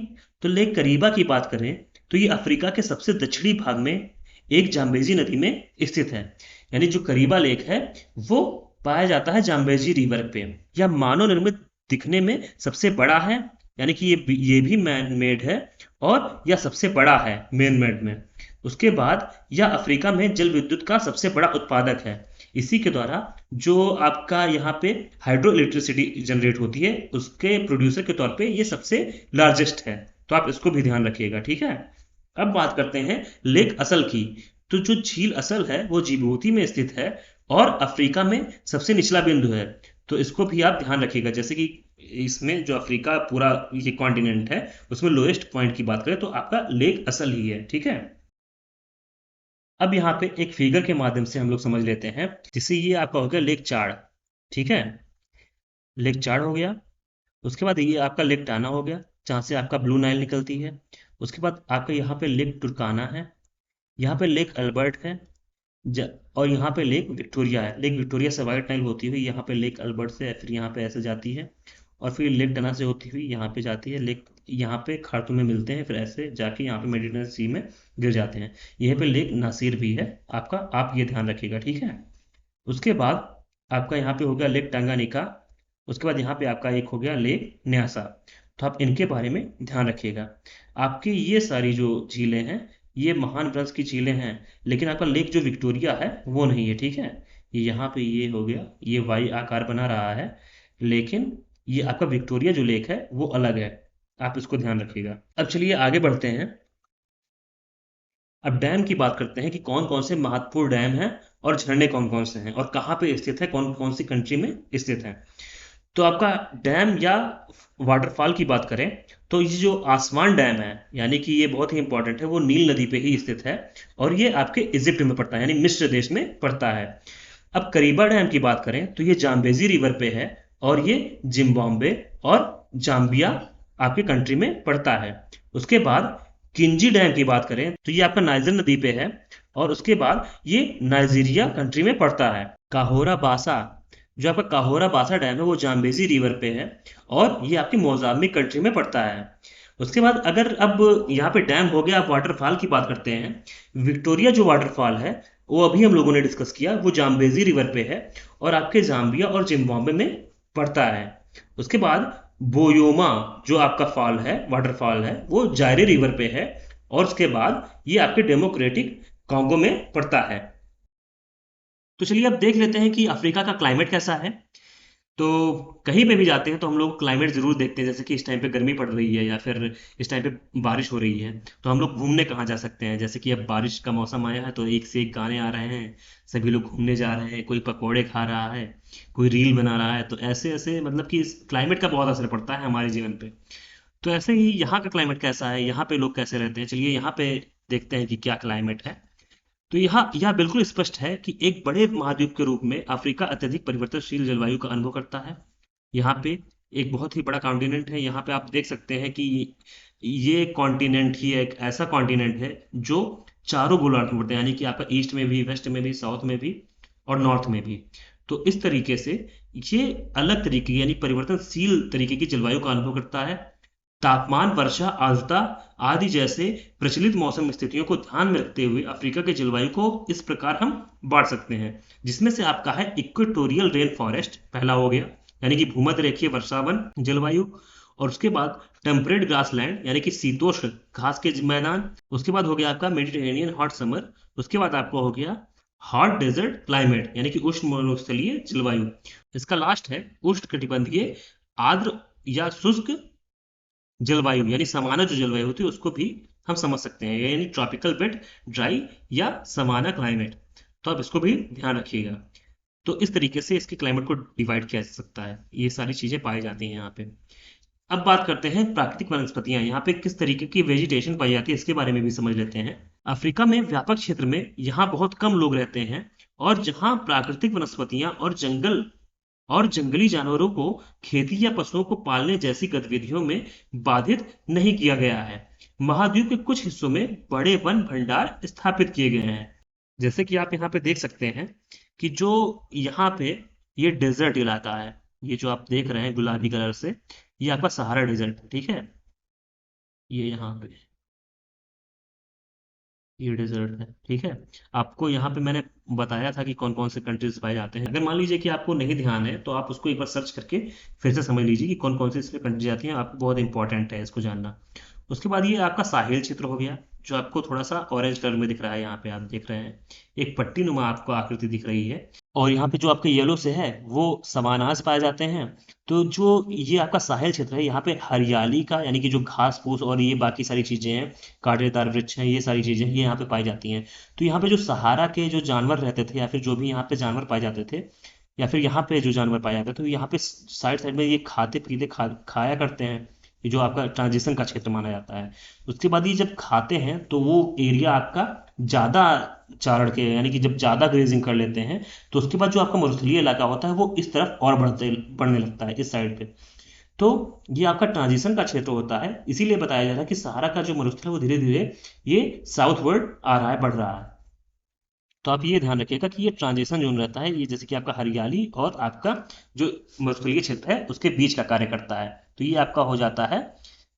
तो लेक करीबा की बात करें तो ये अफ्रीका के सबसे दक्षिणी भाग में एक जाम्बेजी नदी में स्थित है, यानी जो करीबा लेक है वो पाया जाता है जाम्बेजी रिवर पे। यह मानव निर्मित दिखने में सबसे बड़ा है, यानी कि ये भी मैन मेड है, और यह सबसे बड़ा है मैन मेड में। उसके बाद यह अफ्रीका में जल विद्युत का सबसे बड़ा उत्पादक है। इसी के द्वारा जो आपका यहाँ पे हाइड्रो इलेक्ट्रिसिटी जनरेट होती है उसके प्रोड्यूसर के तौर पे ये सबसे लार्जेस्ट है। तो आप इसको भी ध्यान रखिएगा, ठीक है। अब बात करते हैं लेक असल की। तो जो झील असल है वो जिबूती में स्थित है, और अफ्रीका में सबसे निचला बिंदु है। तो इसको भी आप ध्यान रखिएगा। जैसे कि इसमें जो अफ्रीका पूरा ये कॉन्टिनेंट है उसमें लोएस्ट पॉइंट की बात करें तो आपका लेक असल ही है, ठीक है। अब यहाँ पे एक फिगर के माध्यम से हम लोग समझ लेते हैं, जिससे ये आपका हो गया लेक चाड़, ठीक है। लेक चाड़ हो गया। उसके बाद ये आपका लेक टाना हो गया, जहाँ से आपका ब्लू नाइल निकलती है। उसके बाद आपका यहाँ पे लेक टुर्काना है, यहाँ पे लेक अल्बर्ट है, और यहाँ पे लेक विक्टोरिया है। लेक विक्टोरिया से व्हाइट नाइल होती हुई यहाँ पे लेक अल्बर्ट से फिर यहाँ पे ऐसे जाती है, और फिर लेक टना से होती हुई यहाँ पे जाती है लेक यहाँ पे खार्तूम में मिलते हैं, फिर ऐसे जाके यहाँ पे मेडिटेरेनियन सी में गिर जाते हैं। यहीं पे लेक नासिर भी है आपका, आप ये ध्यान रखिएगा, ठीक है। उसके बाद आपका यहाँ पे हो गया लेक टांगानिका। उसके बाद यहाँ पे आपका एक हो गया लेक न्यासा। तो आप इनके बारे में ध्यान रखिएगा। आपकी ये सारी जो झीलें हैं, ये महान ब्रह्मपुत्र की झीलें हैं, लेकिन आपका लेक जो विक्टोरिया है वो नहीं है, ठीक है। ये यहाँ पे ये हो गया, ये वाई आकार बना रहा है, लेकिन ये आपका विक्टोरिया जो लेक है वो अलग है। आप इसको ध्यान रखिएगा। अब चलिए आगे बढ़ते हैं। अब डैम की बात करते हैं कि कौन कौन से महत्वपूर्ण डैम हैं और झरने कौन कौन से हैं और कहाँ पे स्थित है, कौन कौन सी कंट्री में स्थित है। तो आपका डैम या वाटरफॉल की बात करें तो ये जो आसवान डैम है, यानी कि ये बहुत ही इंपॉर्टेंट है, वो नील नदी पे ही स्थित है और ये आपके इजिप्ट में पड़ता है, यानी मिस्र देश में पड़ता है। अब करीबा डैम की बात करें तो ये जाम्बेजी रिवर पे है और ये जिम्बाब्वे और जाम्बिया आपके कंट्री में पड़ता है। उसके बाद किंजी डैम की बात करें तो ये आपका नाइजर नदी पे है और उसके बाद ये नाइजीरिया कंट्री में पड़ता है। काहोरा बासा, जो आपका काहोरा बासा डैम है वो जाम्बेजी रिवर पे है और ये आपकी मोजाम्बिक कंट्री में पड़ता है। उसके बाद अगर अब यहाँ पे डैम हो गया, आप वाटरफॉल की बात करते हैं। विक्टोरिया जो वाटरफॉल है वो अभी हम लोगों ने डिस्कस किया, वो जाम्बेजी रिवर पे है और आपके जाम्बिया और जिम्बाब्वे में पड़ता है। उसके बाद बोयोमा जो आपका फॉल है, वाटरफॉल है, वो जायरे रिवर पे है और उसके बाद ये आपके डेमोक्रेटिक कॉन्गो में पड़ता है। तो चलिए अब देख लेते हैं कि अफ्रीका का क्लाइमेट कैसा है। तो कहीं पे भी जाते हैं तो हम लोग क्लाइमेट ज़रूर देखते हैं, जैसे कि इस टाइम पे गर्मी पड़ रही है या फिर इस टाइम पे बारिश हो रही है, तो हम लोग घूमने कहाँ जा सकते हैं। जैसे कि अब बारिश का मौसम आया है तो एक से एक गाने आ रहे हैं, सभी लोग घूमने जा रहे हैं, कोई पकौड़े खा रहा है, कोई रील बना रहा है। तो ऐसे ऐसे मतलब कि इस क्लाइमेट का बहुत असर पड़ता है हमारे जीवन पे। तो ऐसे ही यहाँ का क्लाइमेट कैसा है, यहाँ पे लोग कैसे रहते हैं, चलिए यहाँ पे देखते हैं कि क्या क्लाइमेट है। तो यहाँ यह बिल्कुल स्पष्ट है कि एक बड़े महाद्वीप के रूप में अफ्रीका अत्यधिक परिवर्तनशील जलवायु का अनुभव करता है। यहाँ पे एक बहुत ही बड़ा कॉन्टिनेंट है। यहाँ पे आप देख सकते हैं कि ये कॉन्टिनेंट ही एक ऐसा कॉन्टिनेंट है जो चारों गोलार्ध में पड़ता है, यानी कि आपका ईस्ट में भी, वेस्ट में भी, साउथ में भी और नॉर्थ में भी। तो इस तरीके से ये अलग तरीके यानी परिवर्तनशील तरीके की जलवायु का अनुभव करता है। तापमान, वर्षा, आर्द्रता आदि जैसे प्रचलित मौसम स्थितियों को ध्यान में रखते हुए अफ्रीका के जलवायु को इस प्रकार हम बांट सकते हैं, जिसमें से आपका है इक्वेटोरियल रेन फॉरेस्ट, पहला हो गया, यानी कि भूमध्य रेखीय वर्षावन जलवायु। और उसके बाद टेम्परेट ग्रासलैंड, यानी कि शीतोष्ण घास के मैदान। उसके बाद हो गया आपका मेडिटेरेनियन हॉट समर। उसके बाद आपको हो गया हॉट डेजर्ट क्लाइमेट, यानी कि उष्ण मरुस्थलीय जलवायु। इसका लास्ट है उष्ण कटिबंधीय आर्द्र या शुष्क जलवायु, यानी समाना जो जलवायु होती है उसको भी हम समझ सकते हैं, यानी ट्रॉपिकल वेट ड्राई या समाना क्लाइमेट। तो आप इसको भी ध्यान रखिएगा। तो इस तरीके से इसके क्लाइमेट को डिवाइड किया जा सकता है, ये सारी चीजें पाई जाती हैं यहाँ पे। अब बात करते हैं प्राकृतिक वनस्पतियां, यहाँ पे किस तरीके की वेजिटेशन पाई जाती है इसके बारे में भी समझ लेते हैं। अफ्रीका में व्यापक क्षेत्र में यहाँ बहुत कम लोग रहते हैं और जहाँ प्राकृतिक वनस्पतियां और जंगली जानवरों को खेती या पशुओं को पालने जैसी गतिविधियों में बाधित नहीं किया गया है। महाद्वीप के कुछ हिस्सों में बड़े वन भंडार स्थापित किए गए हैं। जैसे कि आप यहाँ पे देख सकते हैं कि जो यहाँ पे ये डेजर्ट इलाका है, ये जो आप देख रहे हैं गुलाबी कलर से, ये आपका सहारा डेजर्ट है, ठीक है। ये यहाँ पे ये डेजर्ट है, ठीक है। आपको यहाँ पे मैंने बताया था कि कौन कौन से कंट्रीज पाए जाते हैं। अगर मान लीजिए कि आपको नहीं ध्यान है तो आप उसको एक बार सर्च करके फिर से समझ लीजिए कि कौन कौन से इसमें कंट्रीज आती हैं, आपको बहुत इंपॉर्टेंट है इसको जानना। उसके बाद ये आपका साहिल क्षेत्र हो गया, जो आपको थोड़ा सा ऑरेंज कलर में दिख रहा है, यहाँ पे आप देख रहे हैं एक पट्टी नुमा आपको आकृति दिख रही है। और यहाँ पे जो आपके येलो से है वो समानास पाए जाते हैं। तो जो ये आपका साहिल क्षेत्र है, यहाँ पे हरियाली का यानी कि जो घास फूस और ये बाकी सारी चीजें हैं, कांटेदार वृक्ष हैं, ये सारी चीजें ये यहाँ पे पाई जाती हैं। तो यहाँ पे जो सहारा के जो जानवर रहते थे या फिर जो भी यहाँ पे जानवर पाए जाते थे, या फिर यहाँ पे जो जानवर पाए जाते थे, तो यहाँ पे साइड साइड में ये खाते पीते खाया करते हैं। ये जो आपका ट्रांजिशन का क्षेत्र माना जाता है। उसके बाद ये जब खाते हैं तो वो एरिया आपका ज्यादा चारण के, यानी कि जब ज्यादा ग्रेजिंग कर लेते हैं तो उसके बाद जो आपका मरुस्थलीय इलाका होता है वो इस तरफ और बढ़ने लगता है इस साइड पे। तो ये आपका ट्रांजिशन का क्षेत्र होता है, इसीलिए बताया जा रहा है कि सहारा का जो मरुस्थल है वो धीरे धीरे ये साउथवर्ड आ रहा है, बढ़ रहा है। तो आप ये ध्यान रखिएगा कि ये ट्रांजिशन जोन रहता है, ये जैसे कि आपका हरियाली और आपका जो मरुस्थलीय क्षेत्र है उसके बीच का कार्य करता है। तो ये आपका हो जाता है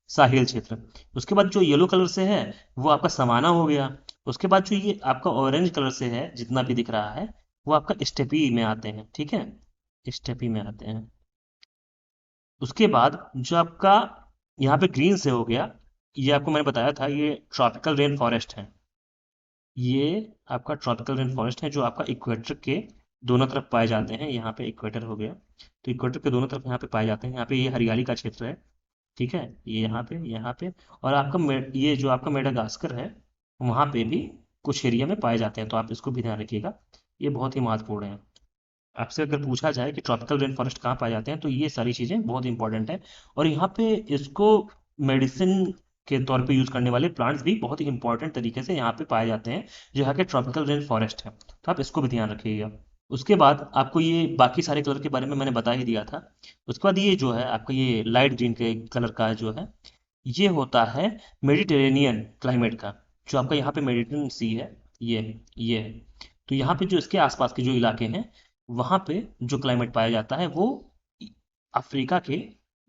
साहिल क्षेत्र। उसके बाद जो येलो कलर से है वो आपका सवाना हो गया। उसके बाद जो ये आपका ऑरेंज कलर से है जितना भी दिख रहा है वो आपका स्टेपी में आते हैं, ठीक है, स्टेपी में आते हैं। उसके बाद जो आपका यहाँ पे ग्रीन से हो गया, ये आपको मैंने बताया था ये ट्रॉपिकल रेन फॉरेस्ट है। ये आपका ट्रॉपिकल रेन फॉरेस्ट है जो आपका इक्वेटर के दोनों तरफ पाए जाते हैं। यहाँ पे इक्वेटर हो गया, तो इक्वेटर के दोनों तरफ यहाँ पे पाए जाते हैं। यहाँ पे ये हरियाली का क्षेत्र है, ठीक है, ये यहाँ पे और आपका ये जो आपका मेडागास्कर है वहाँ पे भी कुछ एरिया में पाए जाते हैं, तो आप इसको भी ध्यान रखिएगा, ये बहुत ही महत्वपूर्ण है। आपसे अगर पूछा जाए कि ट्रॉपिकल रेन फॉरेस्ट कहाँ पाए जाते हैं तो ये सारी चीज़ें बहुत इंपॉर्टेंट है। और यहाँ पे इसको मेडिसिन के तौर पे यूज़ करने वाले प्लांट्स भी बहुत ही इंपॉर्टेंट तरीके से यहाँ पे पाए जाते हैं जो यहाँ के ट्रॉपिकल रेन फॉरेस्ट है, तो आप इसको भी ध्यान रखिएगा। उसके बाद आपको ये बाकी सारे कलर के बारे में मैंने बता ही दिया था। उसके बाद ये जो है आपका ये लाइट ग्रीन के कलर का जो है ये होता है मेडिटेरेनियन क्लाइमेट का, जो आपका यहाँ पे मेडिटेरेनियन सी है, ये है। तो यहाँ पे जो इसके आसपास के जो इलाके हैं वहाँ पे जो क्लाइमेट पाया जाता है वो अफ्रीका के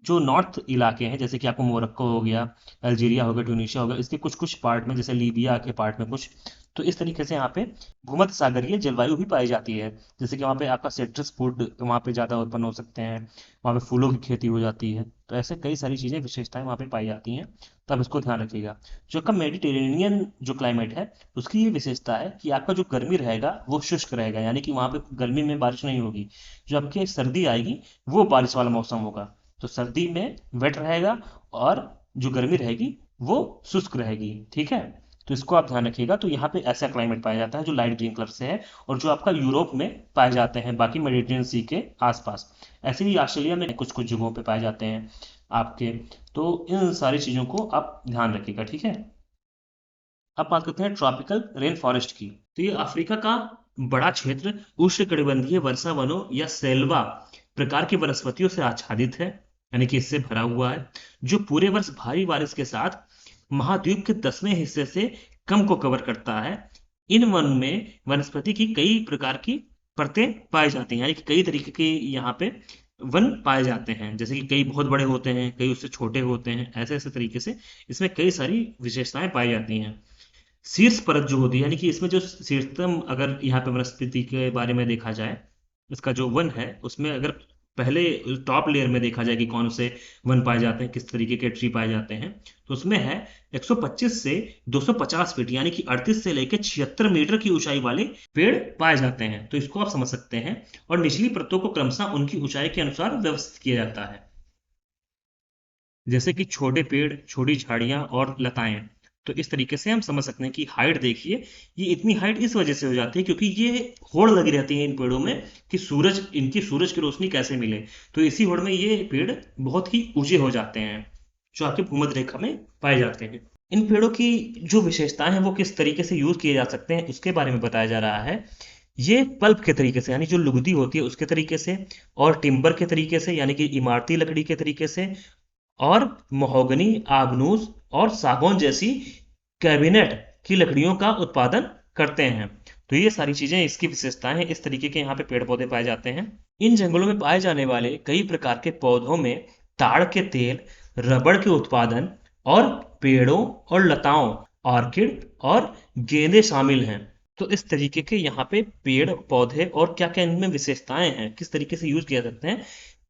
जो नॉर्थ इलाके हैं, जैसे कि आपको मोरक्को हो गया, अल्जीरिया हो गया, ट्यूनीशिया हो गया, इसके कुछ कुछ पार्ट में, जैसे लीबिया के पार्ट में कुछ, तो इस तरीके से यहाँ पे भूमध्य सागरीय जलवायु भी पाई जाती है। जैसे कि वहाँ पे आपका सिट्रस फूड वहाँ पे ज़्यादा उत्पन्न हो सकते हैं, वहाँ पे फूलों की खेती हो जाती है, तो ऐसे कई सारी चीज़ें विशेषताएं वहाँ पे पाई जाती हैं, तो आप इसको ध्यान रखिएगा। जो आपका मेडिटेरेनियन जो क्लाइमेट है उसकी ये विशेषता है कि आपका जो गर्मी रहेगा वो शुष्क रहेगा, यानी कि वहाँ पे गर्मी में बारिश नहीं होगी। जो आपके सर्दी आएगी वो बारिश वाला मौसम होगा, तो सर्दी में वेट रहेगा और जो गर्मी रहेगी वो शुष्क रहेगी, ठीक है। तो इसको आप ध्यान रखिएगा। तो यहाँ पे ऐसा क्लाइमेट पाया जाता है जो लाइट ग्रीन कलर से है और जो आपका यूरोप में पाए जाते हैं बाकी मेडिटेरेनियन सी के आसपास। ऐसे ही ऑस्ट्रेलिया में कुछ कुछ जगहों पे पाए जाते हैं आपके। तो इन सारी चीज़ों को आप ध्यान रखिएगा, ठीक है। अब बात करते हैं ट्रॉपिकल रेन फॉरेस्ट की। तो ये अफ्रीका का बड़ा क्षेत्र उष्णकटिबंधीय वर्षा वनों या सेल्वा प्रकार की वनस्पतियों से आच्छादित है, यानी कि इससे भरा हुआ है, जो पूरे वर्ष भारी बारिश के साथ महाद्वीप के 10वें हिस्से से कम को कवर करता है। इन वन में वनस्पति की कई प्रकार की परतें पाई जाती हैं, यानी कि कई तरीके के यहाँ पे वन पाए जाते हैं, जैसे कि कई बहुत बड़े होते हैं, कई उससे छोटे होते हैं, ऐसे ऐसे तरीके से इसमें कई सारी विशेषताएं पाई जाती हैं। शीर्ष परत जो होती है, यानी कि इसमें जो शीर्षतम, अगर यहाँ पे वनस्पति के बारे में देखा जाए, इसका जो वन है उसमें अगर पहले टॉप लेयर में देखा जाए कि कौन से वन पाए जाते हैं, किस तरीके के ट्री पाए जाते हैं, तो उसमें है 125 से 250 फीट, यानी कि 38 से लेकर 76 मीटर की ऊंचाई वाले पेड़ पाए जाते हैं, तो इसको आप समझ सकते हैं। और निचली परतों को क्रमशः उनकी ऊंचाई के अनुसार व्यवस्थित किया जाता है, जैसे कि छोटे पेड़, छोटी झाड़ियां और लताएं। तो इस तरीके से हम समझ सकते हैं कि हाइट देखिए, ये इतनी हाइट इस वजह से हो जाती है क्योंकि ये होड़ लगी रहती है इन पेड़ों में कि सूरज की रोशनी कैसे मिले, तो इसी होड़ में ये पेड़ बहुत ही ऊंचे हो जाते हैं जो आपके भूमध्य रेखा में पाए जाते हैं। इन पेड़ों की जो विशेषताएं हैं वो किस तरीके से यूज किए जा सकते हैं उसके बारे में बताया जा रहा है। ये पल्प के तरीके से, यानी जो लुगदी होती है उसके तरीके से, और टिम्बर के तरीके से, यानी कि इमारती लकड़ी के तरीके से, और महोगनी, आबनूस और सागौन जैसी कैबिनेट की लकड़ियों का उत्पादन करते हैं। तो ये सारी चीजें इसकी विशेषताएं हैं, इस तरीके के यहाँ पे पेड़ पौधे पाए जाते हैं। इन जंगलों में पाए जाने वाले कई प्रकार के पौधों में ताड़ के तेल, रबड़ के उत्पादन और पेड़ों और लताओं, ऑर्किड और गेंदे शामिल हैं। तो इस तरीके के यहाँ पे पेड़ पौधे और क्या क्या इनमें विशेषताएं हैं, किस तरीके से यूज किया सकते हैं,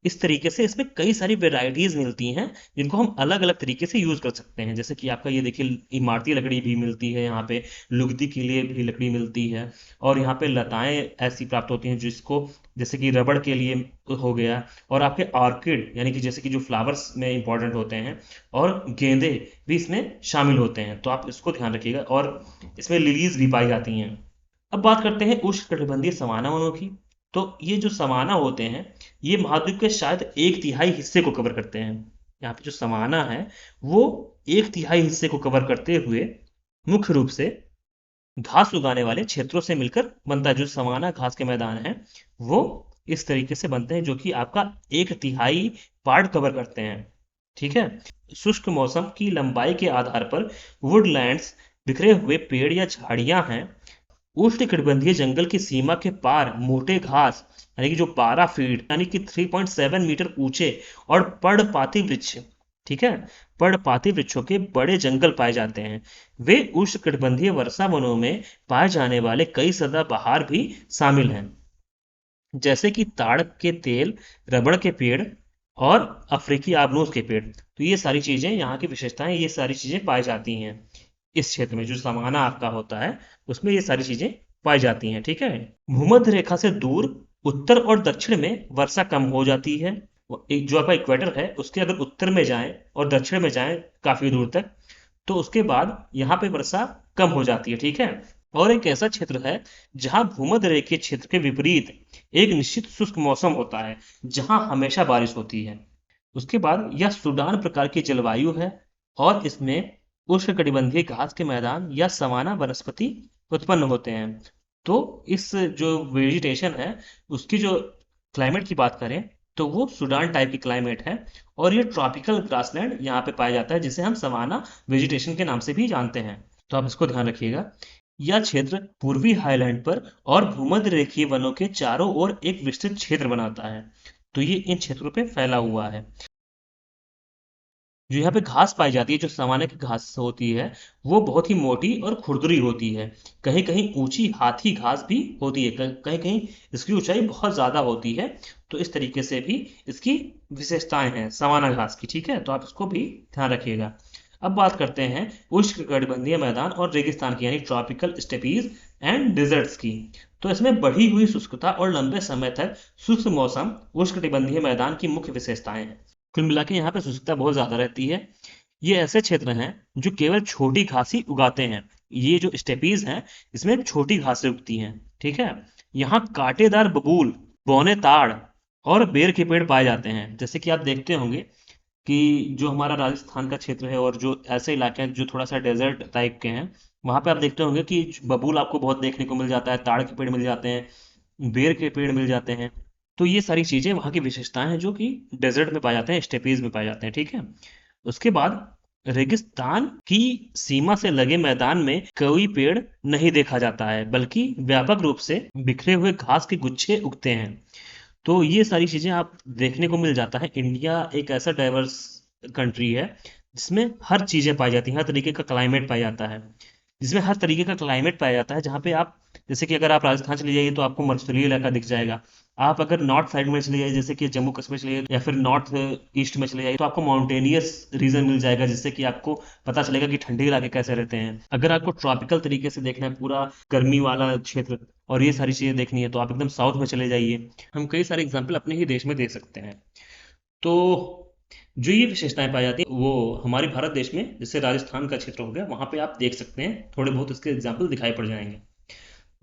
इस तरीके से इसमें कई सारी वेराइटीज मिलती हैं जिनको हम अलग अलग तरीके से यूज कर सकते हैं। जैसे कि आपका ये देखिए इमारती लकड़ी भी मिलती है यहाँ पे, लुगदी के लिए भी लकड़ी मिलती है, और यहाँ पे लताएं ऐसी प्राप्त होती हैं जिसको, जैसे कि रबड़ के लिए हो गया, और आपके ऑर्किड यानी कि जैसे कि जो फ्लावर्स में इंपॉर्टेंट होते हैं, और गेंदे भी इसमें शामिल होते हैं, तो आप इसको ध्यान रखिएगा। और इसमें लिलीज भी पाई जाती हैं। अब बात करते हैं उष्णकटिबंधीय सवाना वनों की। तो ये जो सवाना होते हैं ये महाद्वीप के शायद 1/3 हिस्से को कवर करते हैं। यहाँ पे जो सवाना है वो 1/3 हिस्से को कवर करते हुए मुख्य रूप से घास उगाने वाले क्षेत्रों से मिलकर बनता है। जो सवाना घास के मैदान हैं वो इस तरीके से बनते हैं जो कि आपका 1/3 पार्ट कवर करते हैं, ठीक है। शुष्क मौसम की लंबाई के आधार पर वुडलैंड्स, बिखरे हुए पेड़ या झाड़ियां हैं। उष्णकटिबंधीय जंगल की सीमा के पार मोटे घास, यानी कि जो 12 फीट यानी कि 3.7 मीटर ऊंचे और पर्णपाती वृक्ष ठीक है। पर्णपाती वृक्षों के बड़े जंगल पाए जाते हैं। वे उष्णकटिबंधीय वर्षा वनों में पाए जाने वाले कई सदाबहार भी शामिल हैं, जैसे कि ताड़ के तेल, रबड़ के पेड़ और अफ्रीकी आबनूस के पेड़। तो ये सारी चीजें यहाँ की विशेषताएं, ये सारी चीजें पाई जाती हैं इस क्षेत्र में। जो समाना आपका होता है उसमें ये सारी चीजें पाई जाती हैं, ठीक है। भूमध्य रेखा से दूर उत्तर और दक्षिण में वर्षा कम हो जाती है। एक जो आपका इक्वेटर है उसके अगर उत्तर में जाएं और दक्षिण में जाएं काफी दूर तक, तो उसके बाद यहाँ पे वर्षा कम हो जाती है, ठीक है। और एक ऐसा क्षेत्र है जहाँ भूमध्य रेखीय क्षेत्र के विपरीत एक निश्चित शुष्क मौसम होता है, जहाँ हमेशा बारिश होती है। उसके बाद यह सूडान प्रकार की जलवायु है और इसमें उष्णकटिबंधीय घास के मैदान या सवाना वनस्पति उत्पन्न होते हैं। तो इस जो वेजिटेशन है उसकी जो क्लाइमेट की बात करें तो वो सूडान टाइप की क्लाइमेट है। और ये ट्रॉपिकल ग्रासलैंड यहाँ पे पाया जाता है, जिसे हम सवाना वेजिटेशन के नाम से भी जानते हैं। तो आप इसको ध्यान रखिएगा। यह क्षेत्र पूर्वी हाईलैंड पर और भूमध्य रेखीय वनों के चारों ओर एक विस्तृत क्षेत्र बनाता है। तो ये इन क्षेत्रों पे फैला हुआ है। जो यहाँ पे घास पाई जाती है, जो सामान्य की घास होती है, वो बहुत ही मोटी और खुरदरी होती है। कहीं कहीं ऊंची हाथी घास भी होती है, कहीं कहीं इसकी ऊंचाई बहुत ज्यादा होती है। तो इस तरीके से भी इसकी विशेषताएं हैं सामान्य घास की, ठीक है। तो आप इसको भी ध्यान रखिएगा। अब बात करते हैं उष्णकटिबंधीय मैदान और रेगिस्तान की, यानी ट्रॉपिकल स्टेपीज एंड डिजर्ट्स की। तो इसमें बढ़ी हुई शुष्कता और लंबे समय तक शुष्क मौसम उष्णकटिबंधीय मैदान की मुख्य विशेषताएं हैं। कुल मिला के यहाँ पे शुष्कता बहुत ज्यादा रहती है। ये ऐसे क्षेत्र हैं जो केवल छोटी घास ही उगाते हैं। ये जो स्टेपीज हैं इसमें छोटी घासें उगती हैं, ठीक है। यहाँ कांटेदार बबूल, बौने ताड़ और बेर के पेड़ पाए जाते हैं। जैसे कि आप देखते होंगे कि जो हमारा राजस्थान का क्षेत्र है और जो ऐसे इलाके हैं जो थोड़ा सा डेजर्ट टाइप के हैं, वहां पे आप देखते होंगे कि बबूल आपको बहुत देखने को मिल जाता है, ताड़ के पेड़ मिल जाते हैं, बेर के पेड़ मिल जाते हैं। तो ये सारी चीजें वहाँ की विशेषताएं हैं जो कि डेजर्ट में पाए जाते हैं, स्टेपीज में पाए जाते हैं, ठीक है। उसके बाद रेगिस्तान की सीमा से लगे मैदान में कोई पेड़ नहीं देखा जाता है, बल्कि व्यापक रूप से बिखरे हुए घास के गुच्छे उगते हैं। तो ये सारी चीजें आप देखने को मिल जाता है। इंडिया एक ऐसा डाइवर्स कंट्री है जिसमें हर चीजें पाई जाती हैं, हर तरीके का क्लाइमेट पाया जाता है, जिसमें हर तरीके का क्लाइमेट पाया जाता है। जहाँ पे आप, जैसे कि अगर आप राजस्थान चले जाइए तो आपको मरुस्थलीय इलाका दिख जाएगा। आप अगर नॉर्थ साइड में चले जाइए, जैसे कि जम्मू कश्मीर चले जाइए या फिर नॉर्थ ईस्ट में चले जाइए, तो आपको माउंटेनियस रीजन मिल जाएगा, जिससे कि आपको पता चलेगा कि ठंडे इलाके कैसे रहते हैं। अगर आपको ट्रॉपिकल तरीके से देखना है, पूरा गर्मी वाला क्षेत्र और ये सारी चीजें देखनी है, तो आप एकदम साउथ में चले जाइए। हम कई सारे एग्जाम्पल अपने ही देश में देख सकते हैं। तो जो ये विशेषताएं पाई जाती हैं वो हमारे भारत देश में, जैसे राजस्थान का क्षेत्र हो गया, वहां पे आप देख सकते हैं, थोड़े बहुत इसके एग्जाम्पल दिखाई पड़ जाएंगे।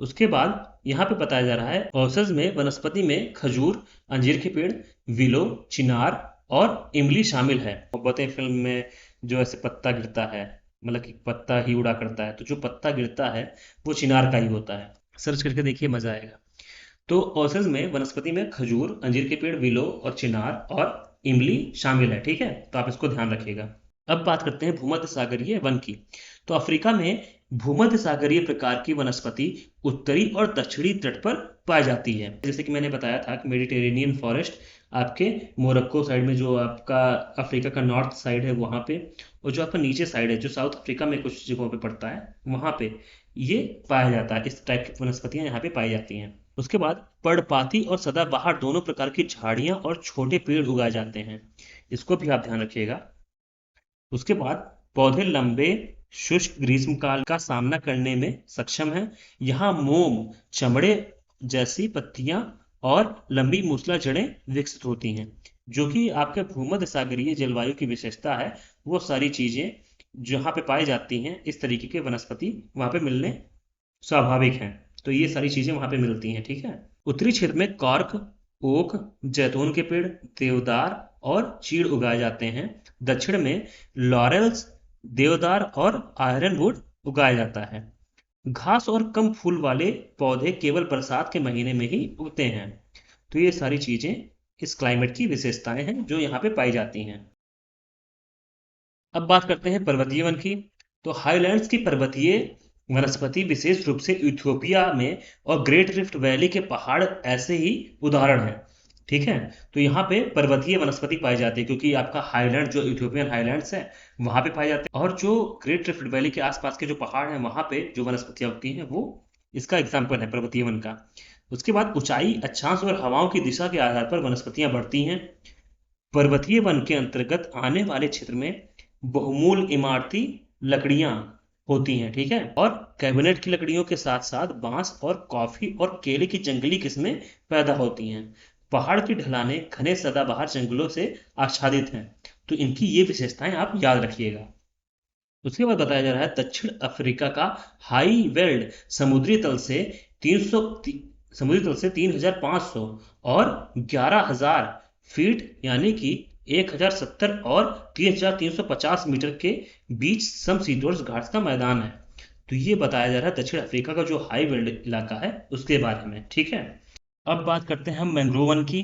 उसके बाद यहाँ पे बताया जा रहा है औसत में वनस्पति में खजूर, अंजीर के पेड़, विलो, चिनार और इमली शामिल है। मोहब्बतें फिल्म में जो ऐसे पत्ता गिरता है, मतलब कि पत्ता ही उड़ा करता है, तो जो पत्ता गिरता है वो चिनार का ही होता है। सर्च करके देखिए, मजा आएगा। तो औसत में वनस्पति में खजूर, अंजीर के पेड़, विलो और चिनार और इमली शामिल है, ठीक है। तो आप इसको ध्यान रखिएगा। अब बात करते हैं भूमध्य सागरीय वन की। तो अफ्रीका में भूमध्य सागरीय प्रकार की वनस्पति उत्तरी और दक्षिणी तट पर पाई जाती है। जैसे कि मैंने बताया था कि मेडिटेरेनियन फॉरेस्ट आपके मोरक्को साइड में, जो आपका अफ्रीका का नॉर्थ साइड है वहां पे, और जो आपका नीचे साइड है जो साउथ अफ्रीका में कुछ जगहों पे पड़ता है, वहां पे ये पाया जाता है। इस टाइप की वनस्पतियां यहाँ पे पाई जाती हैं। उसके बाद पर्णपाती और सदाबहार दोनों प्रकार की झाड़ियां और छोटे पेड़ उगाए जाते हैं। इसको भी आप ध्यान रखिएगा। उसके बाद पौधे लंबे शुष्क ग्रीष्मकाल का सामना करने में सक्षम हैं। यहाँ मोम, चमड़े जैसी पत्तियां और लंबी मूसला जड़ें विकसित होती हैं। जो कि आपके भूमध्य सागरीय जलवायु की विशेषता है, वो सारी चीजें जहाँ पे पाई जाती हैं इस तरीके के वनस्पति वहां पे मिलने स्वाभाविक हैं। तो ये सारी चीजें वहां पे मिलती हैं, ठीक है। उत्तरी क्षेत्र में कॉर्क, ओक, जैतून के पेड़, देवदार और चीड़ उगाए जाते हैं। दक्षिण में लॉरेल्स, देवदार और आयरनवुड उगाया जाता है। घास और कम फूल वाले पौधे केवल बरसात के महीने में ही उगते हैं। तो ये सारी चीजें इस क्लाइमेट की विशेषताएं हैं जो यहाँ पे पाई जाती हैं। अब बात करते हैं पर्वतीय वन की। तो हाईलैंड्स की पर्वतीय वनस्पति विशेष रूप से इथियोपिया में और ग्रेट रिफ्ट वैली के पहाड़ ऐसे ही उदाहरण हैं। ठीक है। तो यहाँ पे पर्वतीय वनस्पति पाई जाती है, क्योंकि आपका हाईलैंड जो इथियोपियन हाईलैंड्स है वहां पे पाए जाते हैं, और जो ग्रेट रिफ्ट वैली के आसपास के जो पहाड़ हैं वहां पे जो वनस्पतियां उगती हैं वो इसका एग्जाम्पल है पर्वतीय वन का। उसके बाद ऊंचाई, अक्षांश और हवाओं की दिशा के आधार पर वनस्पतियां बढ़ती हैं। पर्वतीय वन के अंतर्गत आने वाले क्षेत्र में बहुमूल इमारती लकड़ियां होती हैं, ठीक है, और कैबिनेट की लकड़ियों के साथ साथ बांस और कॉफी और केले की जंगली किस्में पैदा होती हैं। पहाड़ की ढलानें घने सदाबहार जंगलों से आच्छादित हैं। तो इनकी ये विशेषताएं आप याद रखिएगा। उसके बाद बताया जा रहा है दक्षिण अफ्रीका का हाई वेल्ड समुद्री तल से 300 समुद्री तल से 3,500 और 11,000 फीट यानी कि 1,070 और 3,350 मीटर के बीच समशीतोष्ण घास का मैदान है। तो ये बताया जा रहा है दक्षिण अफ्रीका का जो हाई वेल्ड इलाका है उसके बारे में, ठीक है। अब बात करते हैं हम मैंग्रोव वन की।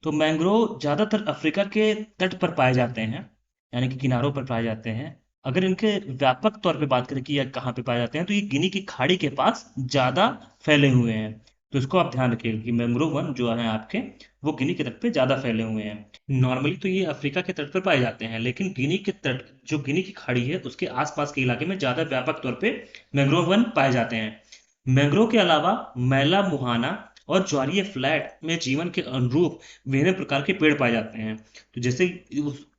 तो मैंग्रोव ज़्यादातर अफ्रीका के तट पर पाए जाते हैं, यानी कि किनारों पर पाए जाते हैं। अगर इनके व्यापक तौर पे बात करें कि यह कहाँ पे पाए जाते हैं, तो ये गिनी की खाड़ी के पास ज़्यादा फैले हुए हैं। तो इसको आप ध्यान रखिएगा कि मैंग्रोव वन जो है आपके, वो गिनी के तट पे ज़्यादा फैले हुए हैं। नॉर्मली तो ये अफ्रीका के तट पर पाए जाते हैं, लेकिन गिनी के तट, जो गिनी की खाड़ी है उसके आसपास के इलाके में ज़्यादा व्यापक तौर पे मैंग्रोव वन पाए जाते हैं। मैंग्रोव के अलावा मैला मुहाना और ज्वारीय फ्लैट में जीवन के अनुरूप विभिन्न प्रकार के पेड़ पाए जाते हैं। तो जैसे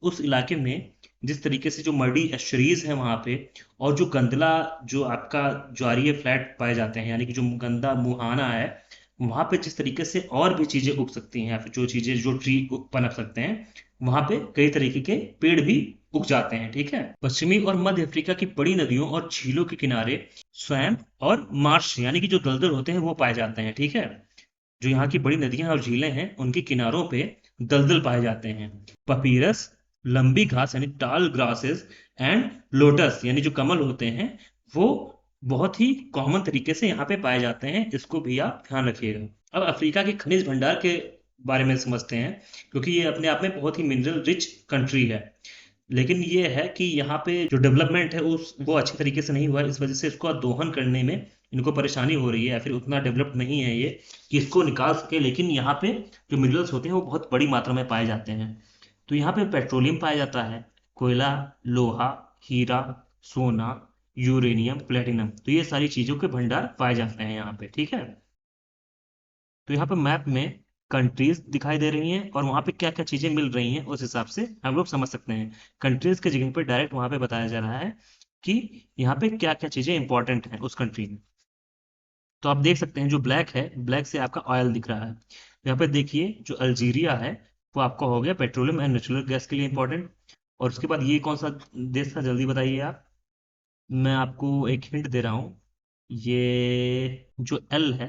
उस इलाके में जिस तरीके से जो मर्डी एस्चुरीज है वहाँ पे, और जो गंदला, जो आपका ज्वारीय फ्लैट पाए जाते हैं, यानी कि जो गंदा मुहाना है, वहाँ पे जिस तरीके से और भी चीज़ें उग सकती हैं, या फिर जो चीज़ें, जो ट्री पनप सकते हैं, वहाँ पे कई तरीके के पेड़ भी उग जाते हैं, ठीक है। पश्चिमी और मध्य अफ्रीका की बड़ी नदियों और झीलों के किनारे स्वैम्प और मार्श यानी कि जो दलदल होते हैं वो पाए जाते हैं, ठीक है। जो यहाँ की बड़ी नदियां और झीलें हैं उनके किनारों पे दलदल पाए जाते हैं। पपीरस, लंबी घास यानी टाल ग्रासेस एंड लोटस यानी जो कमल होते हैं, वो बहुत ही कॉमन तरीके से यहाँ पे पाए जाते हैं। इसको भी आप ध्यान रखिएगा। अब अफ्रीका के खनिज भंडार के बारे में समझते हैं, क्योंकि ये अपने आप में बहुत ही मिनरल रिच कंट्री है। लेकिन ये है कि यहाँ पे जो डेवलपमेंट है उस वो अच्छे तरीके से नहीं हुआ है, इस वजह से इसको दोहन करने में इनको परेशानी हो रही है, या फिर उतना डेवलप्ड नहीं है ये कि इसको निकाल सके। लेकिन यहाँ पे जो मिनरल्स होते हैं वो बहुत बड़ी मात्रा में पाए जाते हैं। तो यहाँ पे पेट्रोलियम पाया जाता है, कोयला, लोहा, हीरा, सोना, यूरेनियम, प्लेटिनम। तो ये सारी चीजों के भंडार पाए जाते हैं यहाँ पे, ठीक है। तो यहाँ पे मैप में कंट्रीज दिखाई दे रही हैं और वहाँ पे क्या क्या चीजें मिल रही हैं, उस हिसाब से हम लोग समझ सकते हैं। कंट्रीज के जगह पे डायरेक्ट वहाँ पे बताया जा रहा है कि यहाँ पे क्या क्या चीजें इंपॉर्टेंट हैं उस कंट्री में। तो आप देख सकते हैं जो ब्लैक है, ब्लैक से आपका ऑयल दिख रहा है। तो यहाँ पे देखिए जो अल्जीरिया है वो आपका हो गया पेट्रोलियम एंड नेचुरल गैस के लिए इंपॉर्टेंट। और उसके बाद ये कौन सा देश था, जल्दी बताइए आप। मैं आपको एक हिंट दे रहा हूँ। ये जो एल है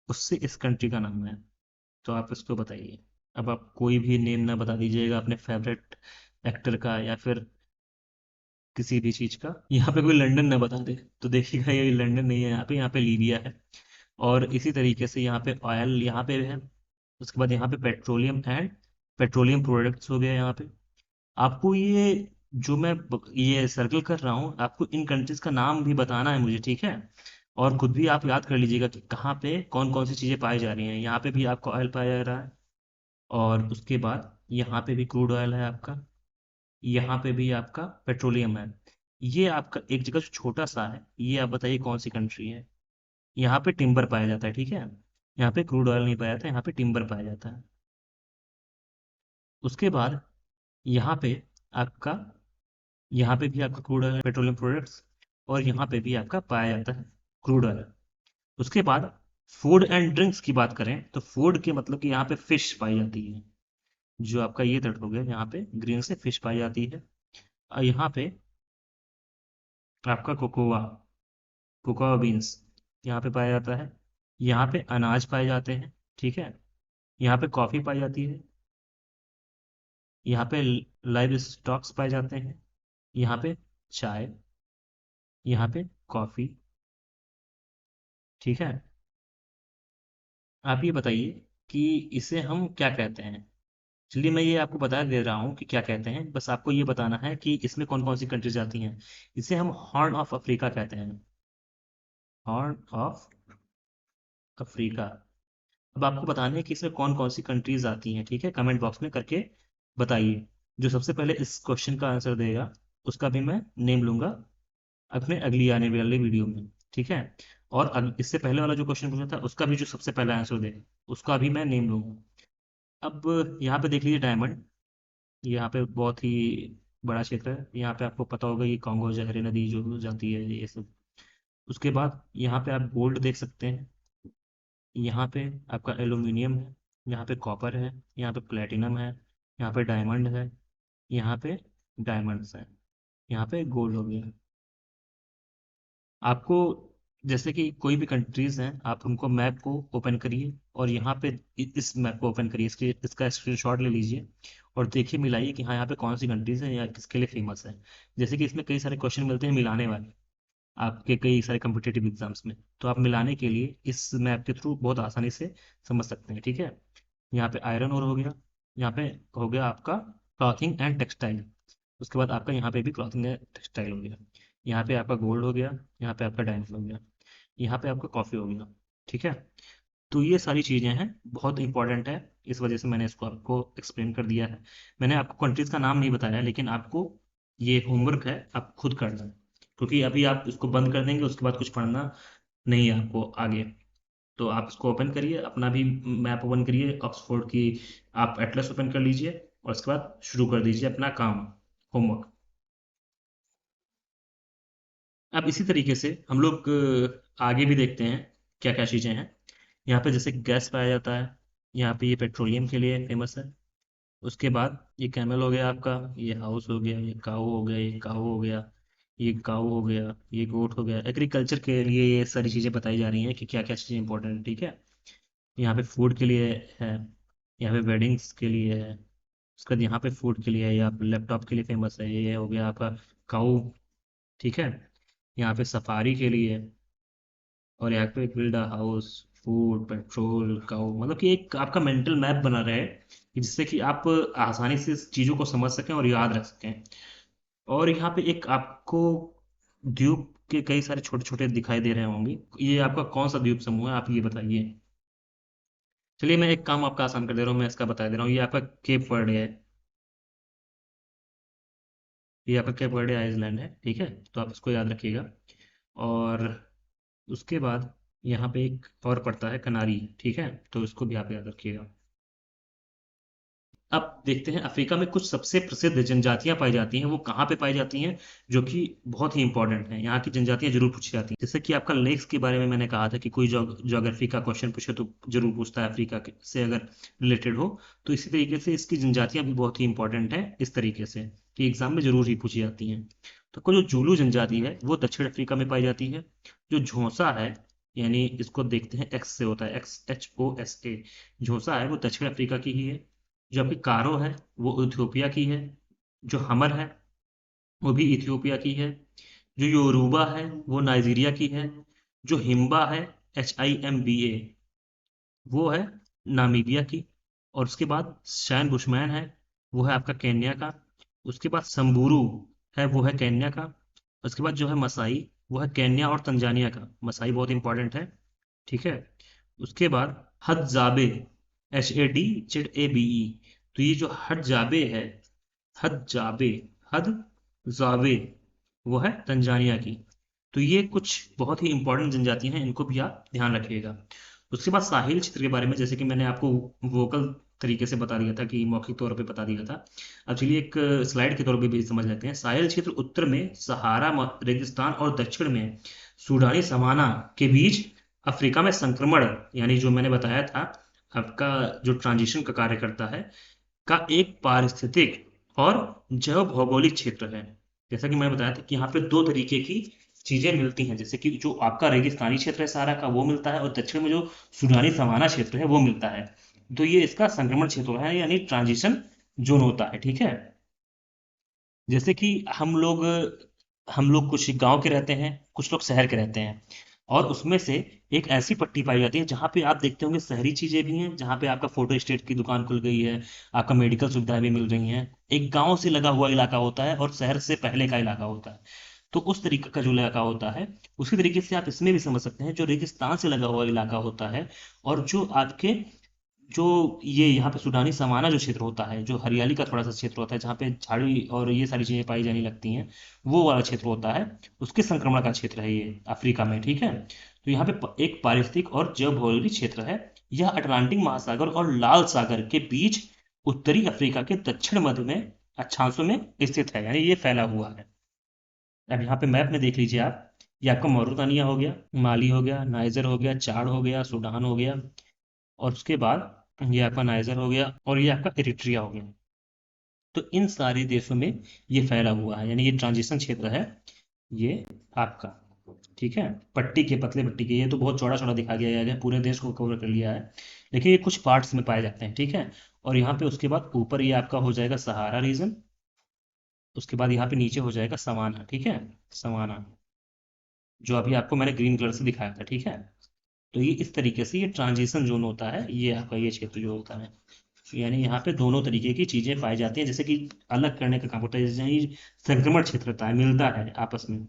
उससे इस कंट्री का नाम है। तो आप इसको बताइए। अब आप कोई भी नेम ना बता दीजिएगा अपने फेवरेट एक्टर का या फिर किसी भी चीज का। यहाँ पे कोई लंदन ना बता दे, तो देखिएगा ये लंदन नहीं है, यहाँ पे लीबिया है। और इसी तरीके से यहाँ पे ऑयल यहाँ पे है। उसके बाद यहाँ पे पेट्रोलियम एंड पेट्रोलियम प्रोडक्ट्स हो गया यहाँ पे। आपको ये जो मैं ये सर्कल कर रहा हूँ, आपको इन कंट्रीज का नाम भी बताना है मुझे, ठीक है। और खुद भी आप याद कर लीजिएगा कि कहाँ पे कौन कौन सी चीजें पाई जा रही हैं। यहाँ पे भी आपको ऑयल पाया जा रहा है, और उसके बाद यहाँ पे भी क्रूड ऑयल है आपका, यहाँ पे भी आपका पेट्रोलियम है। ये आपका एक जगह जो छोटा सा है, ये आप बताइए कौन सी कंट्री है। यहाँ पे टिम्बर पाया जाता है, ठीक है। यहाँ पे क्रूड ऑयल नहीं पाया जाता, यहाँ पे टिम्बर पाया जाता है। उसके बाद यहाँ पे आपका, यहाँ पे भी आपका क्रूड ऑयल, पेट्रोलियम प्रोडक्ट्स, और यहाँ पे भी आपका पाया जाता है क्रूड ऑयल। उसके बाद फूड एंड ड्रिंक्स की बात करें तो फूड के मतलब कि यहाँ पे फिश पाई जाती है। जो आपका ये तट हो गया, यहाँ पे ग्रीन से फिश पाई जाती है। और यहाँ पे आपका कोकोआ, कोकोआ बीन्स यहाँ पे पाया जाता है। यहाँ पे अनाज पाए जाते हैं, ठीक है। यहाँ पे कॉफ़ी पाई जाती है। यहाँ पे लाइव स्टॉक्स पाए जाते हैं। यहाँ पे चाय, यहाँ पे कॉफ़ी, ठीक है। आप ये बताइए कि इसे हम क्या कहते हैं। चलिए मैं ये आपको बता दे रहा हूँ कि क्या कहते हैं, बस आपको ये बताना है कि इसमें कौन कौन सी कंट्रीज आती हैं। इसे हम हॉर्न ऑफ अफ्रीका कहते हैं, हॉर्न ऑफ अफ्रीका। अब आपको बताना है कि इसमें कौन कौन सी कंट्रीज आती हैं, ठीक है, कमेंट बॉक्स में करके बताइए। जो सबसे पहले इस क्वेश्चन का आंसर देगा उसका भी मैं नेम लूंगा अपने अगली आने वाली वीडियो में, ठीक है। और इससे पहले वाला जो क्वेश्चन पूछा था उसका भी जो सबसे पहला आंसर देगा उसका भी मैं नेम लूंगा। अब यहाँ पे देख लीजिए डायमंड, यहाँ पे बहुत ही बड़ा क्षेत्र है, यहाँ पे आपको पता होगा ये कॉन्गो जहरी नदी जो जाती है ये सब। उसके बाद यहाँ पे आप गोल्ड देख सकते हैं, यहाँ पे आपका एल्यूमिनियम है, यहाँ पे कॉपर है, यहाँ पे प्लेटिनम है, यहाँ पे डायमंड है, यहाँ पे डायमंड्स हैं, यहाँ पे गोल्ड हो गया। आपको जैसे कि कोई भी कंट्रीज हैं आप उनको मैप को ओपन करिए और यहाँ पे इस मैप को ओपन करिए, इसके इसका स्क्रीनशॉट ले लीजिए और देखिए मिलाइए कि हाँ यहाँ पे कौन सी कंट्रीज हैं या किसके लिए फेमस है। जैसे कि इसमें कई सारे क्वेश्चन मिलते हैं मिलाने वाले आपके कई सारे कम्पिटेटिव एग्जाम्स में, तो आप मिलाने के लिए इस मैप के थ्रू बहुत आसानी से समझ सकते हैं, ठीक है। यहाँ पे आयरन और हो गया, यहाँ पे हो गया आपका क्लॉथिंग एंड टेक्सटाइल, उसके बाद आपका यहाँ पे भी क्लॉथिंग एंड टेक्सटाइल हो गया, यहाँ पे आपका गोल्ड हो गया, यहाँ पे आपका डायमंड हो गया, यहाँ पे आपका कॉफ़ी हो गया, ठीक है। तो ये सारी चीज़ें हैं, बहुत इंपॉर्टेंट है, इस वजह से मैंने इसको आपको एक्सप्लेन कर दिया है। मैंने आपको कंट्रीज़ का नाम नहीं बताया लेकिन आपको ये होमवर्क है, आप खुद करना है, क्योंकि अभी आप इसको बंद कर देंगे उसके बाद कुछ पढ़ना नहीं है आपको आगे। तो आप इसको ओपन करिए, अपना भी मैप ओपन करिए ऑक्सफोर्ड की, आप एटलस ओपन कर लीजिए और उसके बाद शुरू कर दीजिए अपना काम, होमवर्क। अब इसी तरीके से हम लोग आगे भी देखते हैं क्या क्या चीज़ें हैं। यहाँ पे जैसे गैस पाया जाता है, यहाँ पे ये पेट्रोलियम के लिए फेमस है। उसके बाद ये कैमल हो गया आपका, ये हाउस हो गया, ये काऊ हो गया, ये काऊ हो गया, ये काऊ हो गया, ये गोट हो गया। एग्रीकल्चर के लिए ये सारी चीज़ें बताई जा रही हैं कि क्या क्या चीज़ें इंपॉर्टेंट है, ठीक है। यहाँ पे फूड के लिए है, यहाँ पे वेडिंग्स के लिए है, उसके बाद यहाँ पे फूड के लिए है, या लैपटॉप के लिए फेमस है, ये हो गया आपका काऊ, ठीक है। यहाँ पे सफारी के लिए है, और यहाँ पे build a house, food, petrol, cow, मतलब कि एक आपका मेंटल मैप बना रहे कि जिससे कि आप आसानी से इस चीज़ों को समझ सकें और याद रख सकें। और यहाँ पे एक आपको द्वीप के कई सारे छोटे छोटे दिखाई दे रहे होंगे, ये आपका कौन सा द्वीप समूह है आप ये बताइए। चलिए मैं एक काम आपका आसान कर दे रहा हूँ, मैं इसका बता दे रहा हूँ, ये आपका केप वर्डे है, ये आपका केप वर्डे आइलैंड है, ठीक है। तो आप इसको याद रखिएगा। और उसके बाद यहाँ पे एक और पड़ता है कनारी, ठीक है, तो इसको भी आप याद रखिएगा। अब देखते हैं अफ्रीका में कुछ सबसे प्रसिद्ध जनजातियां पाई जाती हैं, वो कहाँ पे पाई जाती हैं, जो कि बहुत ही इंपॉर्टेंट हैं, यहाँ की जनजातियां जरूर पूछी जाती हैं। जैसे कि आपका लेक्स के बारे में मैंने कहा था कि कोई ज्योग्राफी का क्वेश्चन पूछे तो जरूर पूछता है अफ्रीका से अगर रिलेटेड हो। तो इसी तरीके से इसकी जनजातियां भी बहुत ही इंपॉर्टेंट है, इस तरीके से कि एग्जाम में जरूर ही पूछी जाती हैं। तो कोई जो जूलू जनजाति है वो दक्षिण अफ्रीका में पाई जाती है। जो झोंसा है, यानी इसको देखते हैं एक्स से होता है, XHOSA, झोंसा है वो दक्षिण अफ्रीका की ही है। जो आपकी कारो है वो इथियोपिया की है। जो हमर है वो भी इथियोपिया की है। जो योरूबा है वो नाइजीरिया की है। जो हिम्बा है, HIMBA, वो है नामीबिया की। और उसके बाद शैन बुशमैन है, वो है आपका केन्या का। उसके बाद संबूरू है, वो है केन्या का। उसके बाद जो है मसाई, वो है केन्या और तंजानिया का, मसाई बहुत इंपॉर्टेंट है, ठीक है। उसके बाद हदजाबे, HADZABE, तो ये जो हदजाबे है, हदजाबे, हदजाबे, वो है तंजानिया की। तो ये कुछ बहुत ही इंपॉर्टेंट जनजातियां हैं, इनको भी आप ध्यान रखिएगा। उसके बाद साहिल क्षेत्र के बारे में, जैसे कि मैंने आपको वोकल तरीके से बता दिया था कि मौखिक तौर पे बता दिया था, अब चलिए एक स्लाइड के तौर पे भी समझ लेते हैं। साहिल क्षेत्र उत्तर में सहारा रेगिस्तान और दक्षिण में सूडानी सवाना के बीच अफ्रीका में संक्रमण, यानी जो मैंने बताया था आपका जो ट्रांजिशन का कार्य करता है, का एक पारिस्थितिक और जैव भौगोलिक क्षेत्र है। जैसा कि मैंने बताया था कि यहाँ पे दो तरीके की चीजें मिलती हैं, जैसे कि जो आपका रेगिस्तानी क्षेत्र है सारा का वो मिलता है, और दक्षिण में जो सुडानी सवाना क्षेत्र है वो मिलता है। तो ये इसका संक्रमण क्षेत्र है, यानी ट्रांजिशन जोन होता है, ठीक है। जैसे कि हम लोग कुछ गांव के रहते हैं, कुछ लोग शहर के रहते हैं, और उसमें से एक ऐसी पट्टी पाई जाती है जहाँ पे आप देखते होंगे शहरी चीजें भी हैं, जहाँ पे आपका फोटो स्टेट की दुकान खुल गई है, आपका मेडिकल सुविधाएं भी मिल रही हैं। एक गांव से लगा हुआ इलाका होता है और शहर से पहले का इलाका होता है। तो उस तरीके का जो इलाका होता है, उसी तरीके से आप इसमें भी समझ सकते हैं, जो रेगिस्तान से लगा हुआ इलाका होता है, और जो आपके जो ये यहाँ पे सूडानी समाना जो क्षेत्र होता है, जो हरियाली का थोड़ा सा क्षेत्र होता है, जहाँ पे झाड़ी और ये सारी चीजें पाई जाने लगती हैं, वो वाला क्षेत्र होता है, उसके संक्रमण का क्षेत्र है ये अफ्रीका में। ठीक है, तो यहाँ पे एक पारिस्थितिक और जैव भौगोलिक क्षेत्र है। यह अटलांटिक महासागर और लाल सागर के बीच उत्तरी अफ्रीका के दक्षिण मध्य में अक्षांशों में स्थित है, यानी ये फैला हुआ है। अब यहाँ पे मैप में देख लीजिए आप, ये आपका मौरितानिया हो गया, माली हो गया, नाइजर हो गया, चाड हो गया, सूडान हो गया, और उसके बाद ये आपका नाइजर हो गया, और ये आपका इरिट्रिया हो गया। तो इन सारे देशों में ये फैला हुआ है, यानी ये ट्रांजिशन क्षेत्र है ये आपका। ठीक है, पट्टी के पतले पट्टी के, ये तो बहुत चौड़ा चौड़ा दिखा गया है, पूरे देश को कवर कर लिया है, लेकिन ये कुछ पार्ट्स में पाए जाते हैं। ठीक है, और यहाँ पे उसके बाद ऊपर ये आपका हो जाएगा सहारा रीजन, उसके बाद यहाँ पे नीचे हो जाएगा सवाना। ठीक है, सवाना, जो अभी आपको मैंने ग्रीन कलर से दिखाया था। ठीक है, तो ये इस तरीके से ये ट्रांजिशन जोन होता है, ये आपका ये क्षेत्र जो होता है, यानी यहाँ पे दोनों तरीके की चीजें पाई जाती हैं, जैसे कि अलग करने का काम होता है, जैसे ये संक्रमण क्षेत्र होता है, मिलता है आपस में।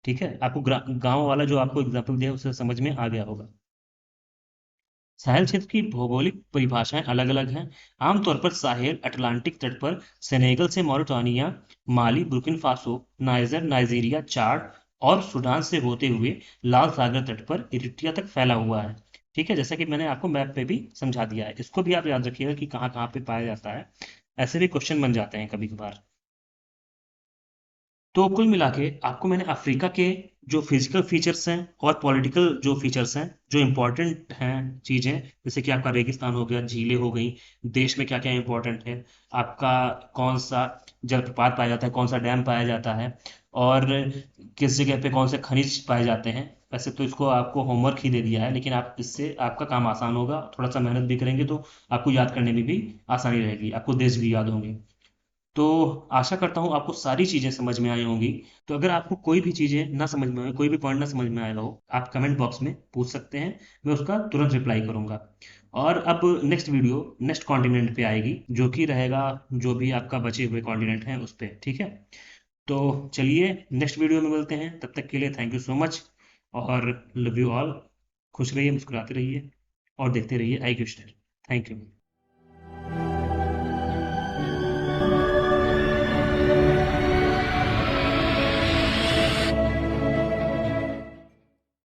ठीक है, आपको गांव वाला जो आपको एग्जाम्पल दिया उससे समझ में आ गया होगा। साहेल क्षेत्र की भौगोलिक परिभाषाएं अलग अलग हैं। आमतौर पर साहेल अटलांटिक तट पर सेनेगल से मॉरिटानिया, माली, बुर्किना फासो, नाइजर, नाइजीरिया, चाड और सूडान से होते हुए लाल सागर तट पर इरिट्रिया तक फैला हुआ है। ठीक है, जैसा कि मैंने आपको मैप पे भी समझा दिया है, इसको भी आप याद रखिएगा कि कहाँ कहाँ पे पाया जाता है, ऐसे भी क्वेश्चन बन जाते हैं कभी कभार। तो कुल मिला के आपको मैंने अफ्रीका के जो फिजिकल फीचर्स हैं और पॉलिटिकल जो फीचर्स हैं, जो इंपॉर्टेंट हैं चीज़ें, जैसे कि आपका रेगिस्तान हो गया, झीलें हो गई, देश में क्या क्या इंपॉर्टेंट है, आपका कौन सा जलप्रपात पाया जाता है, कौन सा डैम पाया जाता है, और किस जगह पे कौन से खनिज पाए जाते हैं। वैसे तो इसको आपको होमवर्क ही दे दिया है, लेकिन आप इससे आपका काम आसान होगा, थोड़ा सा मेहनत भी करेंगे तो आपको याद करने में भी आसानी रहेगी, आपको देश भी याद होंगे। तो आशा करता हूँ आपको सारी चीज़ें समझ में आई होंगी। तो अगर आपको कोई भी चीज़ें ना समझ में आए, कोई भी पॉइंट ना समझ में आया हो, आप कमेंट बॉक्स में पूछ सकते हैं, मैं उसका तुरंत रिप्लाई करूंगा। और अब नेक्स्ट वीडियो नेक्स्ट कॉन्टिनेंट पे आएगी, जो कि रहेगा जो भी आपका बचे हुए कॉन्टिनेंट हैं उस पे। ठीक है, तो चलिए नेक्स्ट वीडियो में मिलते हैं, तब तक के लिए थैंक यू सो मच, और लव यू ऑल। खुश रहिए, मुस्कुराते रहिए, और देखते रहिए आई क्वेश्चन। Thank you.